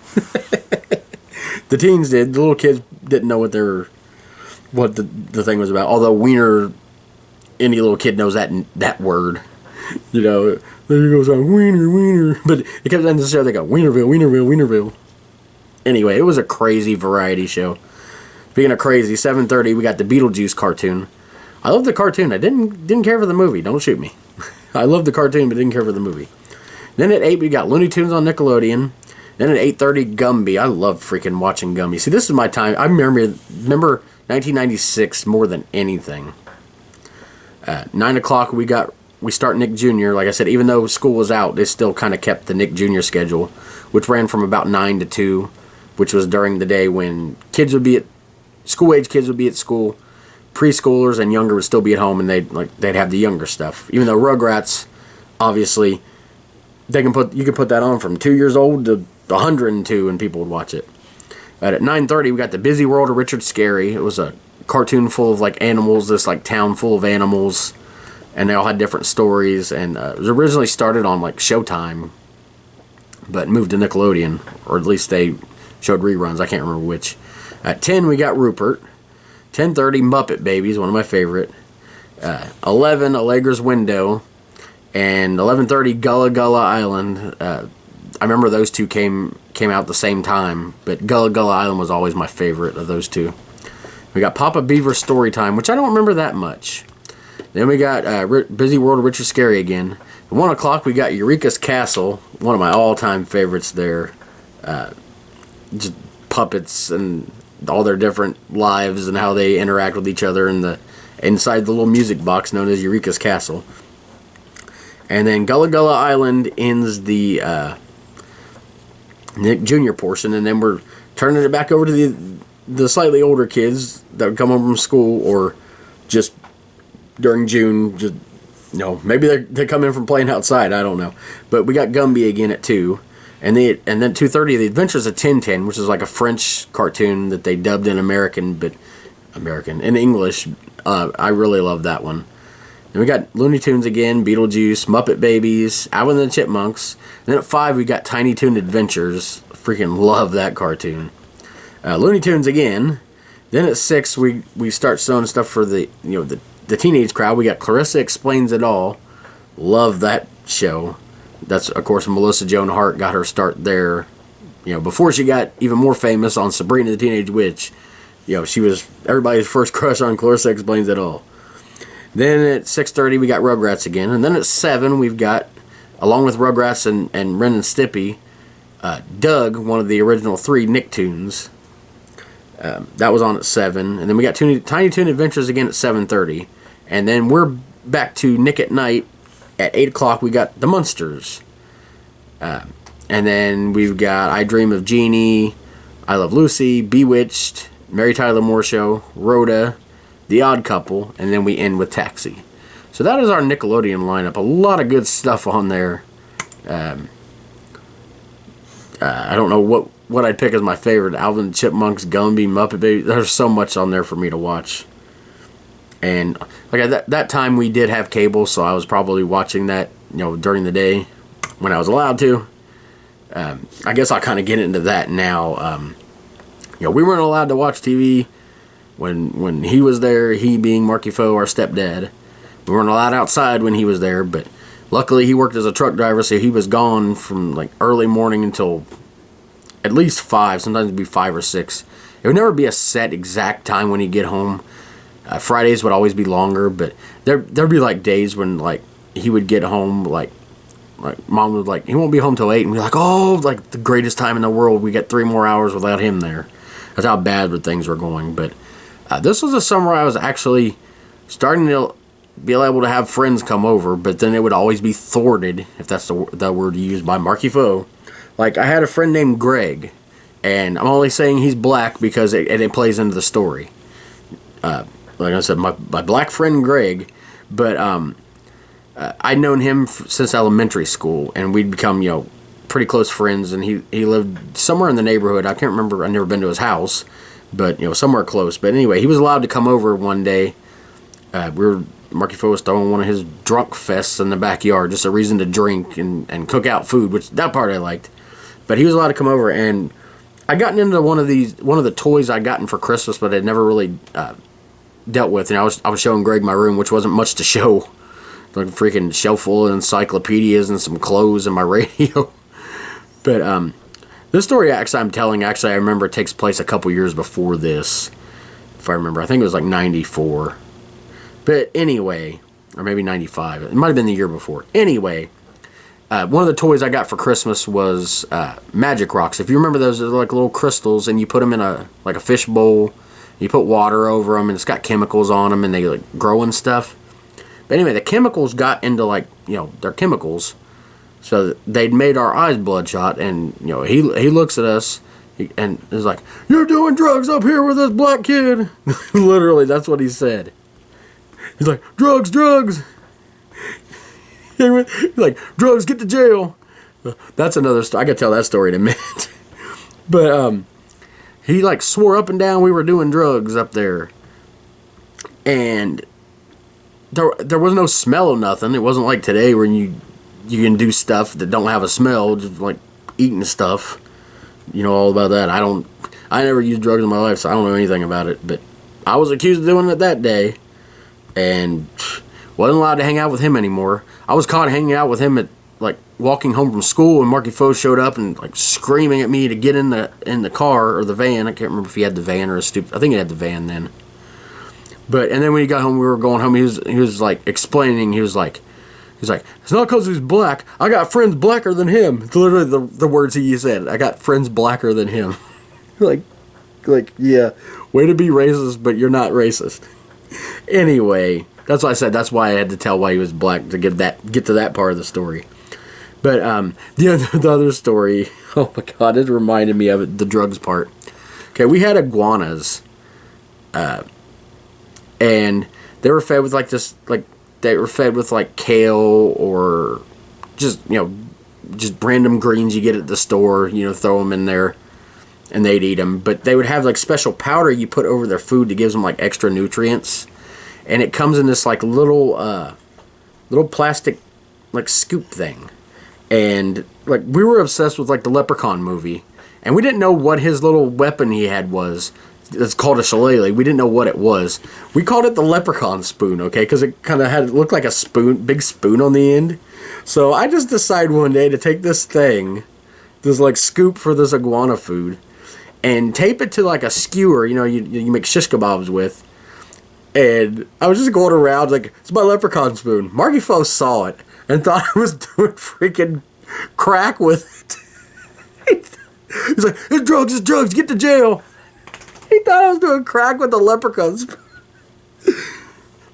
The teens did. The little kids didn't know what the thing was about. Although Wiener, any little kid knows that word. There he goes on, Wiener. But it comes on the show, they go, Wienerville. Anyway, it was a crazy variety show. Speaking of crazy, 7:30, we got the Beetlejuice cartoon. I love the cartoon. I didn't care for the movie. Don't shoot me. I loved the cartoon, but didn't care for the movie. Then at 8, we got Looney Tunes on Nickelodeon. Then at 8:30, Gumby. I loved freaking watching Gumby. See, this is my time. I remember 1996 more than anything. 9 o'clock, we start Nick Jr. Like I said, even though school was out, they still kind of kept the Nick Jr. schedule, which ran from about 9 to 2, which was during the day when kids would be at school-age kids would be at school, preschoolers and younger would still be at home, and they'd have the younger stuff. Even though Rugrats, obviously, you can put that on from 2 years old to 102, and people would watch it. But at 9:30, we got the Busy World of Richard Scarry. It was a cartoon full of like animals, this like town full of animals, and they all had different stories. And it was originally started on like Showtime, but moved to Nickelodeon, or at least they showed reruns. I can't remember which. At 10, we got Rupert. 10:30, Muppet Babies, one of my favorite. 11, Allegra's Window, and 11:30, Gullah Gullah Island. I remember those two came out the same time, but Gullah Gullah Island was always my favorite of those two. We got Papa Beaver Storytime, which I don't remember that much. Then we got Busy World of Richard Scarry again. At 1 o'clock, we got Eureka's Castle, one of my all-time favorites there. Just puppets and all their different lives and how they interact with each other inside the little music box known as Eureka's Castle. And then Gullah Gullah Island ends the Nick Jr. portion, and then we're turning it back over to the slightly older kids that would come home from school, or just during June, just maybe they come in from playing outside. I don't know, but we got Gumby again at 2, and then 2:30, The Adventures of Tintin, which is like a French cartoon that they dubbed in in English. I really love that one. Then we got Looney Tunes again, Beetlejuice, Muppet Babies, Alvin and the Chipmunks. And then at 5, we got Tiny Toon Adventures. Freaking love that cartoon. Looney Tunes again. Then at 6, we start showing stuff for the teenage crowd. We got Clarissa Explains It All. Love that show. That's, of course, Melissa Joan Hart got her start there. Before she got even more famous on Sabrina the Teenage Witch. She was everybody's first crush on Clarissa Explains It All. Then at 6:30, we got Rugrats again. And then at 7, we've got, along with Rugrats and Ren and Stimpy, Doug, one of the original 3 Nicktoons. That was on at 7. And then we got Tiny Toon Adventures again at 7:30. And then we're back to Nick at Night. At 8 o'clock, we got The Munsters. And then we've got I Dream of Jeannie, I Love Lucy, Bewitched, Mary Tyler Moore Show, Rhoda, The Odd Couple, and then we end with Taxi. So that is our Nickelodeon lineup. A lot of good stuff on there. I don't know what I'd pick as my favorite. Alvin and the Chipmunks, Gumby, Muppet Baby. There's so much on there for me to watch. And like at that time, we did have cable, so I was probably watching that during the day when I was allowed to. I guess I'll kind of get into that now. We weren't allowed to watch TV when he was there, he being Marky Foe, our stepdad. We weren't allowed outside when he was there, but luckily he worked as a truck driver, so he was gone from like early morning until at least 5, sometimes it'd be 5 or 6. It would never be a set exact time when he'd get home. Fridays would always be longer, but there'd be like days when like he would get home, like mom would like, he won't be home till 8, and we're like, oh, like the greatest time in the world, we get 3 more hours without him there. That's how bad things were going. But this was a summer I was actually starting to be able to have friends come over, but then it would always be thwarted, if that's the word used, by Marky Foe. Like, I had a friend named Greg, and I'm only saying he's black because it plays into the story. Like I said, my black friend Greg, but I'd known him since elementary school, and we'd become, pretty close friends, and he lived somewhere in the neighborhood. I can't remember, I've never been to his house, but, somewhere close. But anyway, he was allowed to come over one day. Marky Foe was throwing one of his drunk fests in the backyard, just a reason to drink and cook out food, which that part I liked. But he was allowed to come over, and I gotten into one of the toys I'd gotten for Christmas, but I'd never really dealt with. And I was showing Greg my room, which wasn't much to show. Like a freaking shelf full of encyclopedias and some clothes and my radio. But this story I'm telling, I remember it takes place a couple years before this. If I remember, I think it was like 94. But anyway, or maybe 95. It might have been the year before. Anyway, one of the toys I got for Christmas was Magic Rocks. If you remember those, they're like little crystals, and you put them in a fish bowl. You put water over them, and it's got chemicals on them, and they like grow and stuff. But anyway, the chemicals got into they're chemicals, so they'd made our eyes bloodshot. And he looks at us and is like, "You're doing drugs up here with this black kid." Literally, that's what he said. He's like, "Drugs, drugs." He's like, "Drugs, get to jail." That's another story. I could tell that story in a minute. But he like swore up and down we were doing drugs up there, and there was no smell of nothing. It wasn't like today where you can do stuff that don't have a smell, just like eating stuff. You know all about that. I never used drugs in my life, so I don't know anything about it. But I was accused of doing it that day, and wasn't allowed to hang out with him anymore. I was caught hanging out with him at walking home from school, and Marky Foe showed up and screaming at me to get in the car or the van. I can't remember if he had the van or a stupid. I think he had the van then. And then when he got home, we were going home. He was like explaining. He was like, "It's not because he's black. I got friends blacker than him." It's literally the words he said. I got friends blacker than him. like, yeah, way to be racist, but you're not racist. Anyway, that's why I said that's why I had to tell why he was black to get to that part of the story. But the other story, oh my God, it reminded me of it, the drugs part. Okay, we had iguanas, and they were fed with kale or just random greens you get at the store. Throw them in there, and they'd eat them. But they would have special powder you put over their food that gives them extra nutrients, and it comes in this little plastic scoop thing. And we were obsessed with the Leprechaun movie, and we didn't know what his little weapon he had was. It's called a shillelagh. We didn't know what it was. We called it the Leprechaun spoon, okay, because it kind of looked like a spoon, big spoon on the end. So I just decided one day to take this thing, this scoop for this iguana food, and tape it to a skewer. You make shish kebabs with. And I was just going around it's my Leprechaun spoon. Marky Foe saw it and thought I was doing freaking crack with it. He's like, it's drugs, get to jail. He thought I was doing crack with the Leprechaun spoon.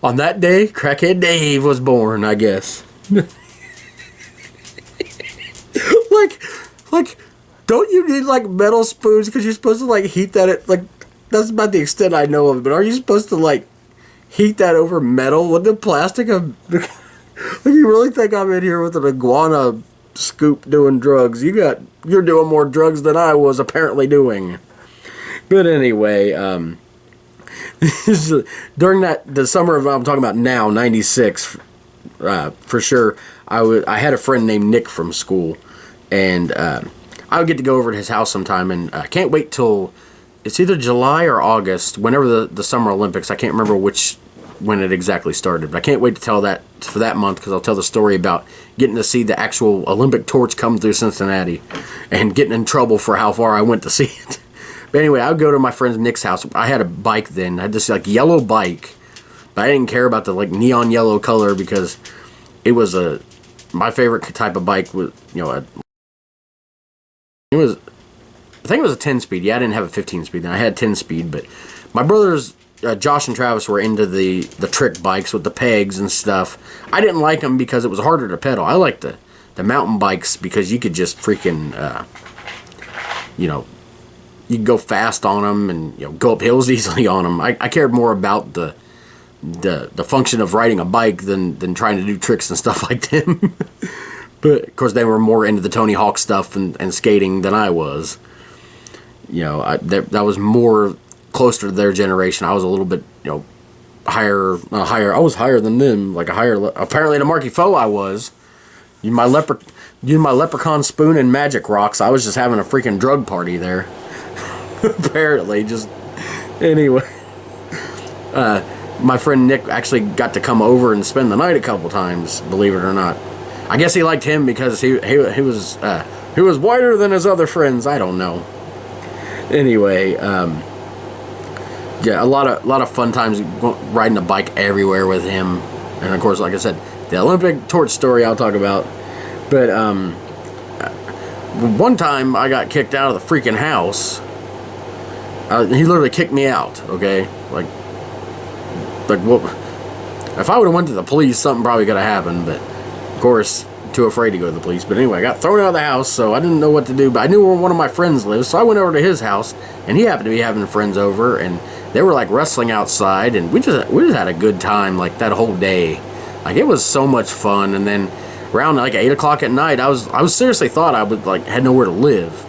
On that day, Crackhead Dave was born, I guess. Don't you need metal spoons because you're supposed to heat that that's about the extent I know of it, but are you supposed to heat that over metal with the plastic of you really think I'm in here with an iguana scoop doing drugs? You're doing more drugs than I was apparently doing. But anyway, during the summer of I'm talking about now, 96, for sure, I had a friend named Nick from school, and I would get to go over to his house sometime, and I can't wait till it's either July or August, whenever the Summer Olympics. I can't remember when it exactly started, but I can't wait to tell that for that month, because I'll tell the story about getting to see the actual Olympic torch come through Cincinnati and getting in trouble for how far I went to see it. But anyway, I would go to my friend Nick's house. I had a bike then. I had this yellow bike, but I didn't care about the neon yellow color because it was my favorite type of bike was I think it was a 10-speed. Yeah, I didn't have a 15-speed then. I had 10-speed, but my brothers Josh and Travis were into the trick bikes with the pegs and stuff. I didn't like them because it was harder to pedal. I liked the mountain bikes because you could just freaking you can go fast on them and go up hills easily on them. I cared more about the function of riding a bike than trying to do tricks and stuff like them. But of course they were more into the Tony Hawk stuff and skating than I was. That was more closer to their generation. I was a little bit higher. I was higher than them, apparently to Marky Foe I was. My Leprechaun spoon and Magic Rocks. I was just having a freaking drug party there. Apparently, just anyway. My friend Nick actually got to come over and spend the night a couple times, believe it or not. I guess he liked him because he was whiter than his other friends. I don't know. Anyway, yeah, a lot of fun times riding a bike everywhere with him. And of course, like I said, the Olympic torch story I'll talk about. But one time I got kicked out of the freaking house. He literally kicked me out. Okay, like what? If I would have went to the police, something probably could have happened. But of course, too afraid to go to the police. But anyway, I got thrown out of the house, so I didn't know what to do. But I knew where one of my friends lived, so I went over to his house, and he happened to be having friends over, and they were like wrestling outside, and we just had a good time like that whole day. Like it was so much fun. And then around like 8 o'clock at night, I was seriously thought I would like had nowhere to live.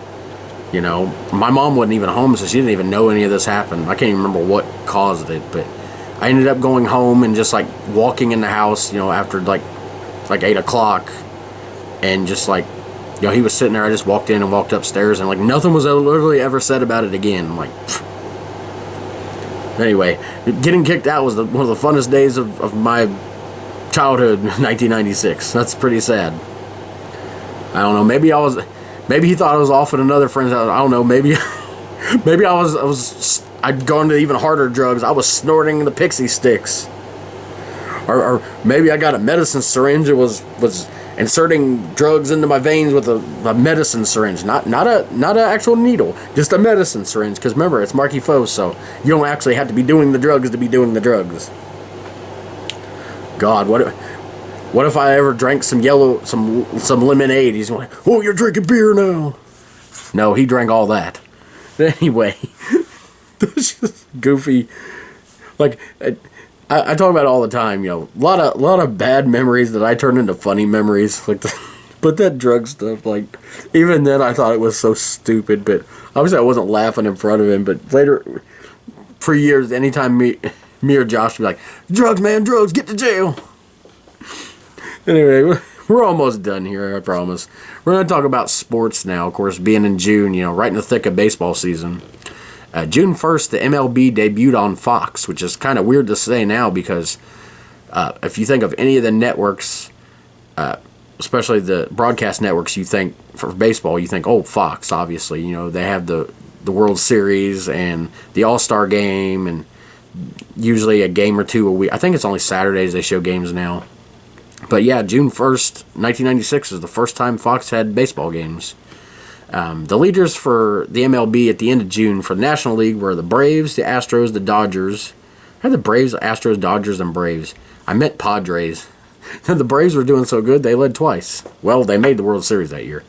You know, my mom wasn't even home, so she didn't even know any of this happened. I can't even remember what caused it, but I ended up going home and just like walking in the house, you know, after like 8 o'clock, and just like, you know, he was sitting there. I just walked in and walked upstairs, and like nothing was literally ever said about it again. I'm like, pfft. Anyway, getting kicked out was one of the funnest days of my childhood, 1996. That's pretty sad. I don't know. Maybe he thought I was off at another friend's house. I don't know. Maybe I'd gone to even harder drugs. I was snorting the pixie sticks. Or maybe I got a medicine syringe. It was inserting drugs into my veins with a medicine syringe, not an actual needle, just a medicine syringe. Because remember, it's Marky Fo, so you don't actually have to be doing the drugs to be doing the drugs. God, what if I ever drank some lemonade? He's like, oh, you're drinking beer now. No, he drank all that. Anyway, that's just goofy. Like, I talk about it all the time, you know, a lot of bad memories that I turn into funny memories. Like, but that drug stuff, like, even then I thought it was so stupid. But obviously I wasn't laughing in front of him. But later, for years, anytime me or Josh would be like, drugs, man, drugs, get to jail. Anyway, we're almost done here, I promise. We're going to talk about sports now, of course, being in June, you know, right in the thick of baseball season. June 1st, the MLB debuted on Fox, which is kind of weird to say now because if you think of any of the networks, especially the broadcast networks, you think, for baseball, you think, oh, Fox, obviously. You know, they have the World Series and the All-Star Game and usually a game or two a week. I think it's only Saturdays they show games now. But yeah, June 1st, 1996 is the first time Fox had baseball games. The leaders for the MLB at the end of June for the National League were the Braves, the Astros, the Dodgers. I had the Braves, Astros, Dodgers, and Braves. I meant Padres. The Braves were doing so good, they led twice. Well, they made the World Series that year.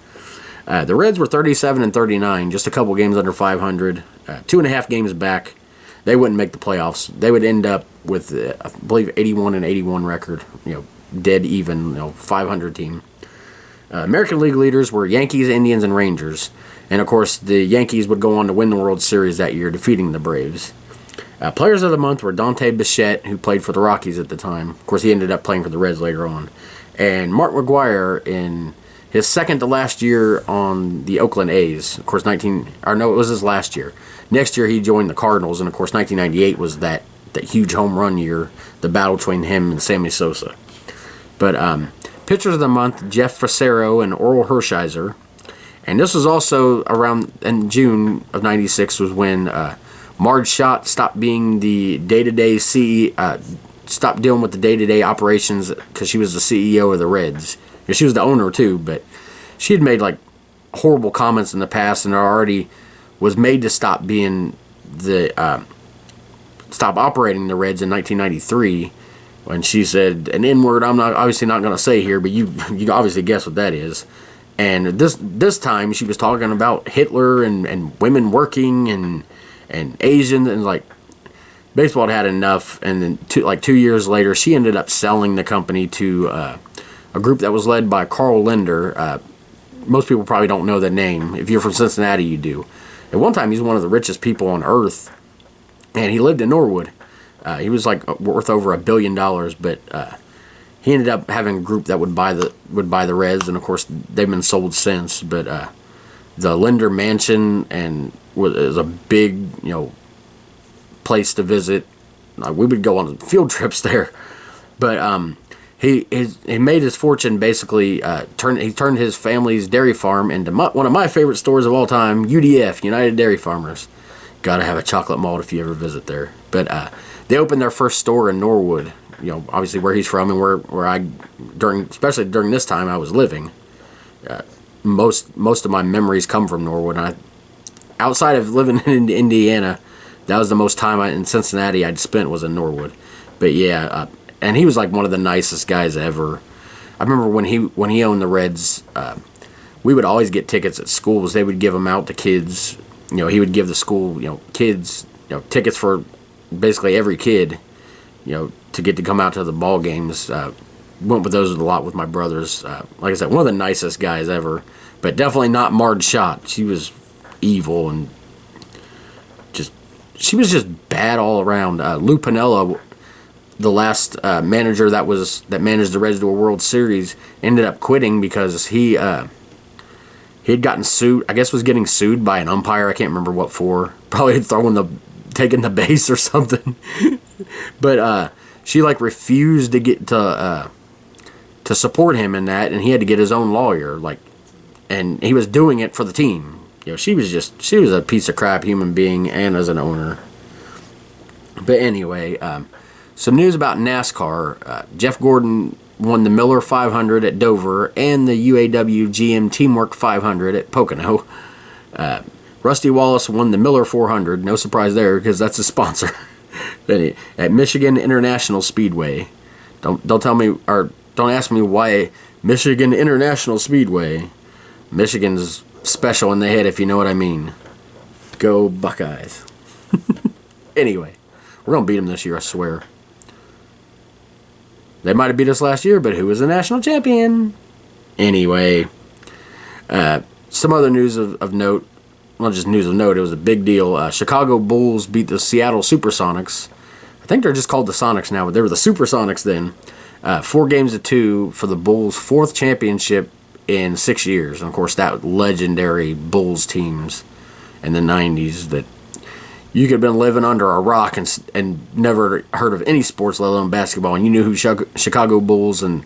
The Reds were 37 and 39, just a couple games under 500. 2.5 games back. They wouldn't make the playoffs. They would end up with, I believe, 81 and 81 record. You know, dead even, 500 team. American League leaders were Yankees, Indians, and Rangers. And, of course, the Yankees would go on to win the World Series that year, defeating the Braves. Players of the month were Dante Bichette, who played for the Rockies at the time. Of course, he ended up playing for the Reds later on. And Mark McGwire in his second to last year on the Oakland A's. Of course, it was his last year. Next year, he joined the Cardinals. And, of course, 1998 was that huge home run year, the battle between him and Sammy Sosa. But pitchers of the month, Jeff Facero and Oral Hershiser. And this was also around in June of 96 was when Marge Schott stopped being the day-to-day stopped dealing with the day-to-day operations because she was the CEO of the Reds. She was the owner too, but she had made like horrible comments in the past and already was made to stop being stop operating the Reds in 1993. When she said an N-word, I'm obviously not going to say here, but you obviously guess what that is. And this time she was talking about Hitler and women working and Asians, and like baseball had enough. And then 2 years later, she ended up selling the company to a group that was led by Carl Linder. Most people probably don't know the name. If you're from Cincinnati, you do. At one time, he's one of the richest people on earth, and he lived in Norwood. He was like worth over $1 billion, but he ended up having a group that would buy the Reds, and of course they've been sold since. But the Linder Mansion is a big place to visit. We would go on field trips there, but he made his fortune basically. He turned his family's dairy farm into one of my favorite stores of all time, UDF, United Dairy Farmers. Gotta have a chocolate malt if you ever visit there. But they opened their first store in Norwood, obviously where he's from and where I especially during this time I was living. Most of my memories come from Norwood. Outside of living in Indiana, that was the most time in Cincinnati I'd spent was in Norwood. But yeah, and he was like one of the nicest guys ever. I remember when he owned the Reds, we would always get tickets at schools. They would give them out to kids. He would give the school, kids, tickets for basically every kid, to get to come out to the ball games. Went with those a lot with my brothers. Like I said, one of the nicest guys ever, but definitely not Marge Schott. She was evil and she was just bad all around. Lou Piniella, the last manager that managed the Reds to a World Series, ended up quitting because he had gotten sued. I guess was getting sued by an umpire. I can't remember what for. Probably taking the base or something. But she refused to get to support him in that, and he had to get his own lawyer. And he was doing it for the team. She was a piece of crap human being and as an owner. But anyway, some news about NASCAR. Jeff Gordon won the Miller 500 at Dover and the UAW GM Teamwork 500 at Pocono. Rusty Wallace won the Miller 400. No surprise there because that's a sponsor. At Michigan International Speedway. Don't tell me or don't ask me why Michigan International Speedway. Michigan's special in the head, if you know what I mean. Go Buckeyes. Anyway, we're going to beat them this year, I swear. They might have beat us last year, but who was the national champion? Anyway, some other news of note. Well, just news of note. It was a big deal. Chicago Bulls beat the Seattle Supersonics. I think they're just called the Sonics now, but they were the Supersonics then. 4-2 for the Bulls' 4th championship in 6 years. And of course, that legendary Bulls teams in the 90s that you could have been living under a rock and never heard of any sports, let alone basketball, and you knew who Chicago Bulls and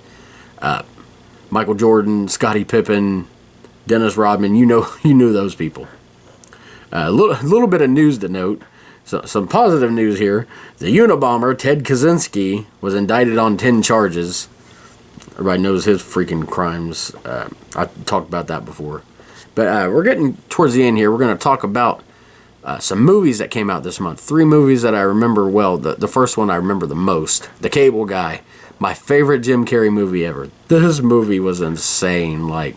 Michael Jordan, Scottie Pippen, Dennis Rodman, you knew those people. A little bit of news to note. So, some positive news here. The Unabomber, Ted Kaczynski, was indicted on 10 charges. Everybody knows his freaking crimes. I talked about that before. But we're getting towards the end here. We're going to talk about some movies that came out this month. 3 movies that I remember well. The first one I remember the most. The Cable Guy. My favorite Jim Carrey movie ever. This movie was insane.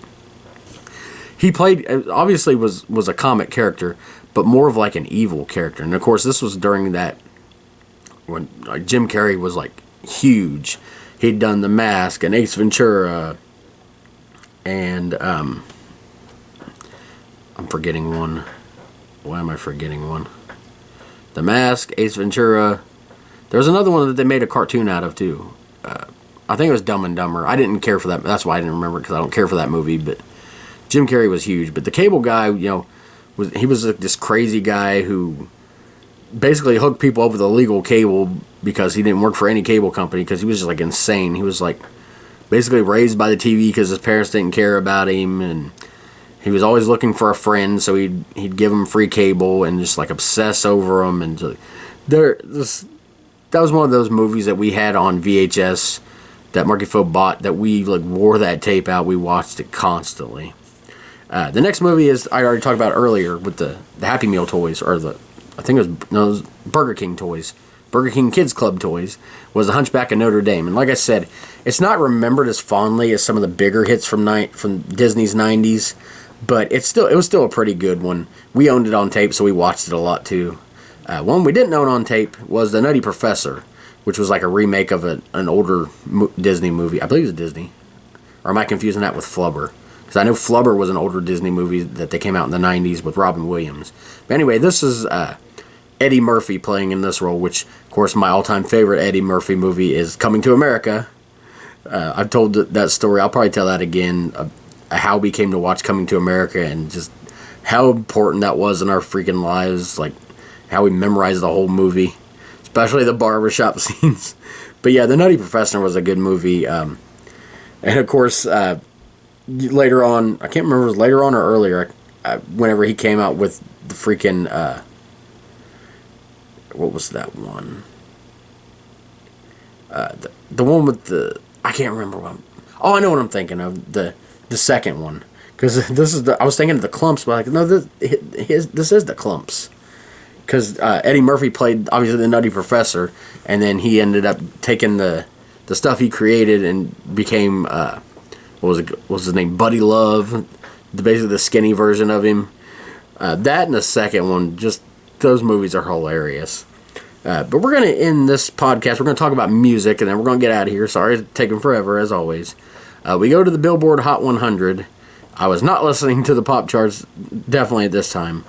He played, obviously was a comic character, but more of an evil character. And of course, this was during that, when Jim Carrey was huge. He'd done The Mask and Ace Ventura, and I'm forgetting one. Why am I forgetting one? The Mask, Ace Ventura. There was another one that they made a cartoon out of too. I think it was Dumb and Dumber. I didn't care for that. That's why I didn't remember it, because I don't care for that movie. But Jim Carrey was huge. But the Cable Guy, he was this crazy guy who basically hooked people up with illegal cable because he didn't work for any cable company, because he was just insane. He was basically raised by the TV because his parents didn't care about him, and he was always looking for a friend, so he'd give him free cable and just obsess over him. And that was one of those movies that we had on VHS that Marky Fo bought, that we wore that tape out. We watched it constantly. The next movie is, I already talked about earlier, with the Happy Meal toys, or I think it was Burger King toys. Burger King Kids Club toys, was The Hunchback of Notre Dame. And like I said, it's not remembered as fondly as some of the bigger hits from Disney's 90s, but it was still a pretty good one. We owned it on tape, so we watched it a lot too. One we didn't own on tape was The Nutty Professor, which was a remake of an older Disney movie. I believe it was Disney. Or am I confusing that with Flubber? Because I know Flubber was an older Disney movie that they came out in the 90s with Robin Williams. But anyway, this is Eddie Murphy playing in this role, which, of course, my all-time favorite Eddie Murphy movie is Coming to America. I've told that story. I'll probably tell that again, how we came to watch Coming to America and just how important that was in our freaking lives, how we memorized the whole movie, especially the barbershop scenes. But yeah, The Nutty Professor was a good movie. And of course, later on, I can't remember if it was later on or earlier, whenever he came out with the freaking, what was that one? The one with the, I can't remember one. Oh, I know what I'm thinking of. The second one. Because this is I was thinking of the Clumps, but like, no, this is the Clumps. Because Eddie Murphy played, obviously, the Nutty Professor, and then he ended up taking the stuff he created and became, what was his name, Buddy Love, basically the skinny version of him. That and the second one, just, those movies are hilarious. But we're going to end this podcast, we're going to talk about music, and then we're going to get out of here. Sorry it's taking forever, as always. We go to the Billboard Hot 100. I was not listening to the pop charts, definitely at this time.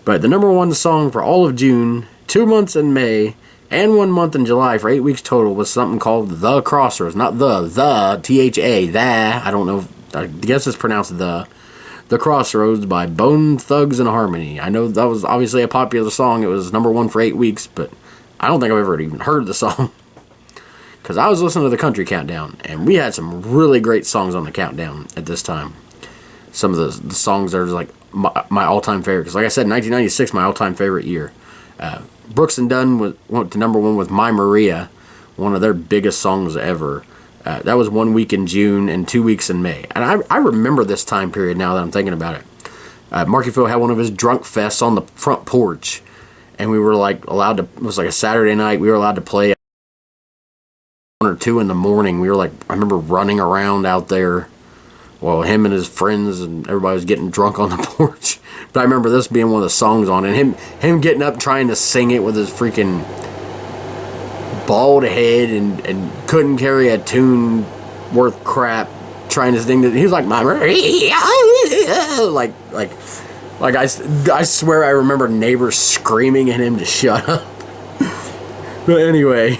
But the number one song for all of June, 2 months in May, and 1 month in July for 8 weeks total was something called The Crossroads. Not the, T-H-A, I don't know, I guess it's pronounced The Crossroads by Bone Thugs and Harmony. I know that was obviously a popular song. It was number one for 8 weeks, but I don't think I've ever even heard the song. Because I was listening to the Country Countdown, and we had some really great songs on the countdown at this time. Some of the songs are like my all-time favorite. Because like I said, 1996, my all-time favorite year. Brooks and Dunn went to number one with My Maria, one of their biggest songs ever. That was 1 week in June and 2 weeks in May. And I remember this time period now that I'm thinking about it. Marky Phil had one of his drunk fests on the front porch. And we were like allowed to, it was like a Saturday night, we were allowed to play 1 or 2 in the morning. We were like, I remember running around out there while him and his friends and everybody was getting drunk on the porch. But I remember this being one of the songs on it. And him getting up trying to sing it with his freaking bald head and couldn't carry a tune worth crap trying to sing. He was like, my like I swear I remember neighbors screaming at him to shut up. But anyway,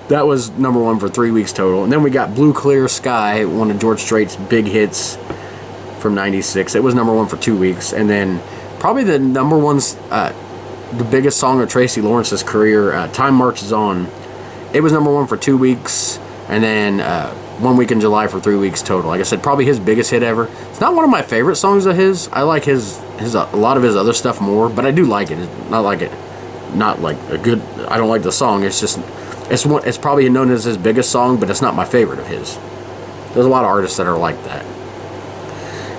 that was number one for 3 weeks total. And then we got Blue Clear Sky, one of George Strait's big hits from 96. It was number one for 2 weeks. And then probably the number one's, the biggest song of Tracy Lawrence's career, Time Marches On. It was number one for 2 weeks. And then 1 week in July for 3 weeks total. Like I said, probably his biggest hit ever. It's not one of my favorite songs of his. I like a lot of his other stuff more, but I do like it. It's not like a good, I don't like the song. It's just, it's probably known as his biggest song, but it's not my favorite of his. There's a lot of artists that are like that.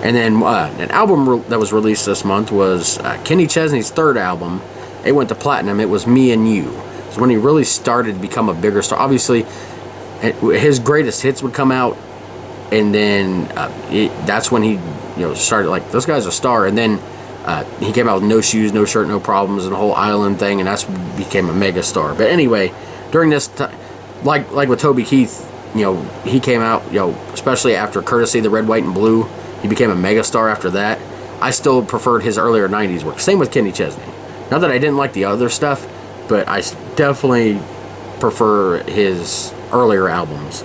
And then an album that was released this month was Kenny Chesney's third album. It went to platinum. It was Me and You. So when he really started to become a bigger star. Obviously, his greatest hits would come out, and then that's when he started like, this guy's a star. And then he came out with No Shoes, No Shirt, No Problems, and the whole island thing, and that's when he became a mega star. But anyway, during this time, like with Toby Keith, he came out, especially after Courtesy, the Red, White, and Blue, he became a mega star after that. I still preferred his earlier 90s work. Same with Kenny Chesney. Not that I didn't like the other stuff, but I definitely prefer his earlier albums.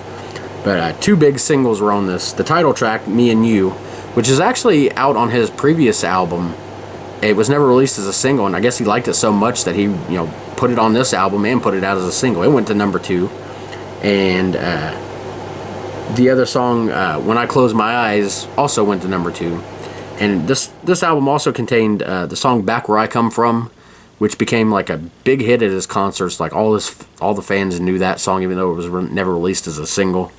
But 2 big singles were on this. The title track, Me and You, which is actually out on his previous album. It was never released as a single, and I guess he liked it so much that he, put it on this album and put it out as a single. It went to number 2. And the other song, When I Close My Eyes, also went to number 2. And this album also contained the song Back Where I Come From, which became like a big hit at his concerts. Like all the fans knew that song, even though it was never released as a single.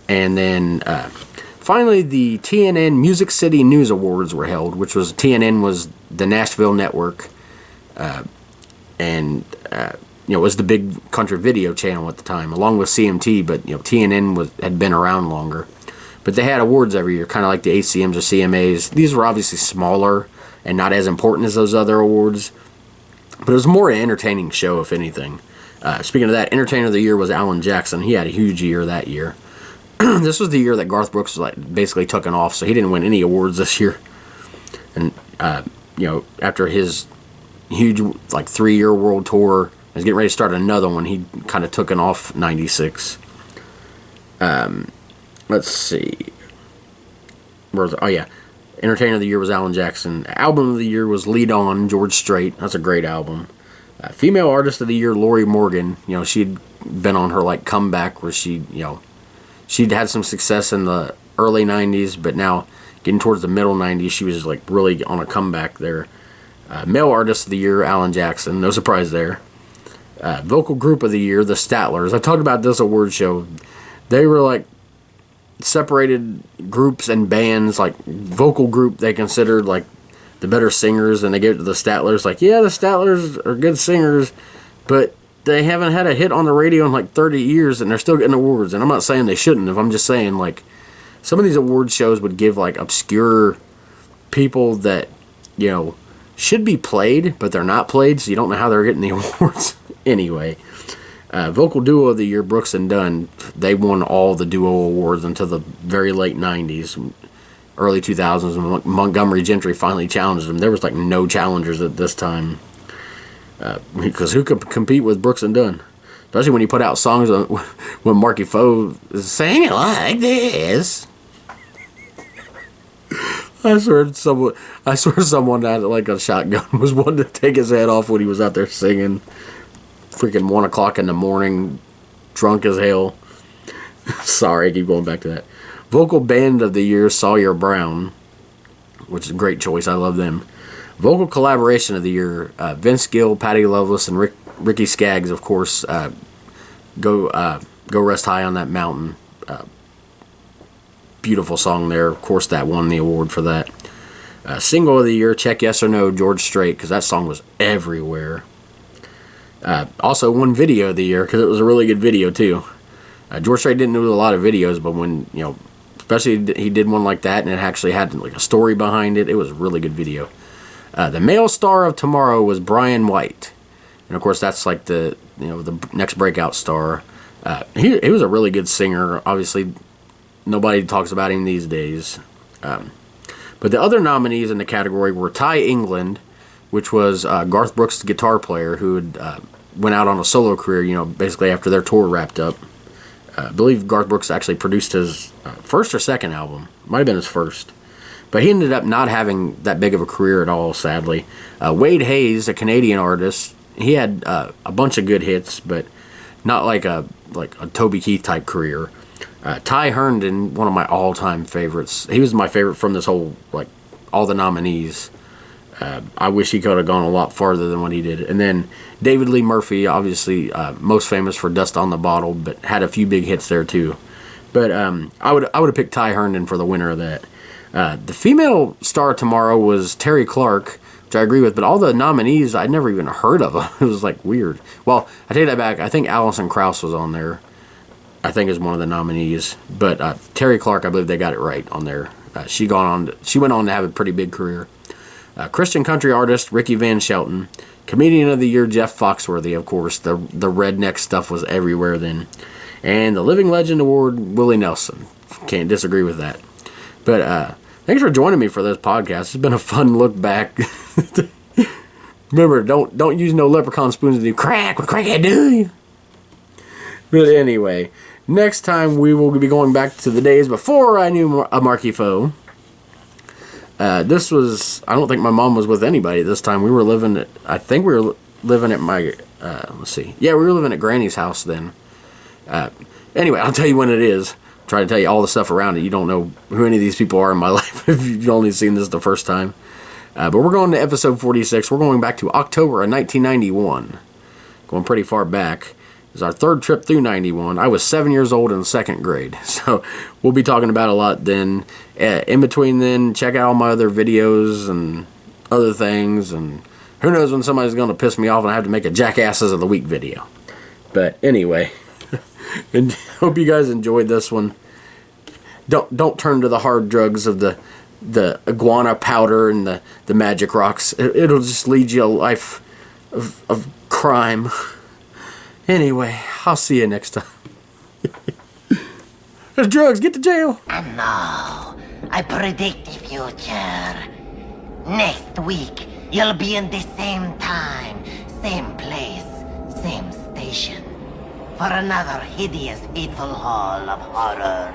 And then finally, the TNN Music City News Awards were held, which was, TNN was the Nashville network, and it was the big country video channel at the time, along with CMT. But TNN had been around longer. But they had awards every year, kind of like the ACMs or CMAs. These were obviously smaller and not as important as those other awards. But it was more an entertaining show, if anything. Speaking of that, Entertainer of the Year was Alan Jackson. He had a huge year that year. This was the year that Garth Brooks was basically taken off, so he didn't win any awards this year. And after his huge 3-year world tour, he was getting ready to start another one. He kind of took off 96. Let's see. Entertainer of the Year was Alan Jackson. Album of the Year was Lead On, George Strait. That's a great album. Female Artist of the Year, Lori Morgan. She'd been on her comeback where she'd had some success in the early 90s, but now getting towards the middle 90s, she was really on a comeback there. Male Artist of the Year, Alan Jackson. No surprise there. Vocal group of the year, the Statlers. I talked about this award show. They were like separated groups and bands. Like vocal group, they considered like the better singers, and they gave it to the Statlers. Like, yeah, the Statlers are good singers, but they haven't had a hit on the radio in like 30 years, and they're still getting awards. And I'm not saying they shouldn't have. I'm just saying, like, some of these award shows would give, like, obscure people that, you know, should be played, but they're not played, so you don't know how they're getting the awards. Anyway, Vocal Duo of the Year, Brooks and Dunn, they won all the duo awards until the very late 90s, early 2000s, when Montgomery Gentry finally challenged them. There was, like, no challengers at this time. Because who could compete with Brooks and Dunn? Especially when you put out songs when Marky Foe is saying it like this. I swear someone had like a shotgun was wanting to take his head off when he was out there singing. Freaking 1 o'clock in the morning, drunk as hell. Sorry, I keep going back to that. Vocal Band of the Year, Sawyer Brown, which is a great choice. I love them. Vocal Collaboration of the Year, Vince Gill, Patty Loveless, and Ricky Skaggs, of course. Go Rest High on That Mountain. Beautiful song there. Of course, that won the award for that. Single of the Year, Check Yes or No, George Strait, because that song was everywhere. Also won Video of the Year, because it was a really good video, too. George Strait didn't do a lot of videos, but when, you know, especially he did one like that, and it actually had like a story behind it, it was a really good video. The male star of tomorrow was Brian White, and of course that's like the next breakout star. He was a really good singer. Obviously, nobody talks about him these days. But the other nominees in the category were Ty England, which was Garth Brooks' guitar player who had went out on a solo career. You know, basically after their tour wrapped up. I believe Garth Brooks actually produced his first or second album. Might have been his first. But he ended up not having that big of a career at all, sadly. Wade Hayes, a Canadian artist, he had a bunch of good hits, but not like a Toby Keith type career. Ty Herndon, one of my all-time favorites. He was my favorite from this whole, like, all the nominees. I wish he could have gone a lot farther than what he did. And then David Lee Murphy, obviously most famous for Dust on the Bottle, but had a few big hits there too. But I would have picked Ty Herndon for the winner of that. The female star tomorrow was Terry Clark, which I agree with, but all the nominees, I'd never even heard of them. It was, like, weird. Well, I take that back. I think Alison Krauss was on there, I think, is one of the nominees. But Terry Clark, I believe they got it right on there. She went on to have a pretty big career. Christian country artist, Ricky Van Shelton. Comedian of the Year, Jeff Foxworthy, of course. The redneck stuff was everywhere then. And the Living Legend Award, Willie Nelson. Can't disagree with that. But thanks for joining me for this podcast. It's been a fun look back. Remember, don't use no leprechaun spoons to do crack. What crackhead do you? But anyway, next time we will be going back to the days before I knew a Marky Foe. This was, I don't think my mom was with anybody this time. We were living at, I think we were living at my, let's see. Yeah, we were living at Granny's house then. Anyway, I'll tell you when it is. Try to tell you all the stuff around it. You don't know who any of these people are in my life if you've only seen this the first time. But we're going to episode 46. We're going back to October of 1991. Going pretty far back. It's our third trip through 91. I was 7 years old in second grade. So we'll be talking about a lot then. In between then, check out all my other videos and other things. And who knows when somebody's going to piss me off and I have to make a Jackasses of the Week video. But anyway, and hope you guys enjoyed this one. Don't turn to the hard drugs of the iguana powder and the magic rocks. It'll just lead you a life of crime. Anyway, I'll see you next time. There's drugs, get to jail. And now, I predict the future. Next week, you'll be in the same time, same place, same station, for another hideous, hateful haul of horror.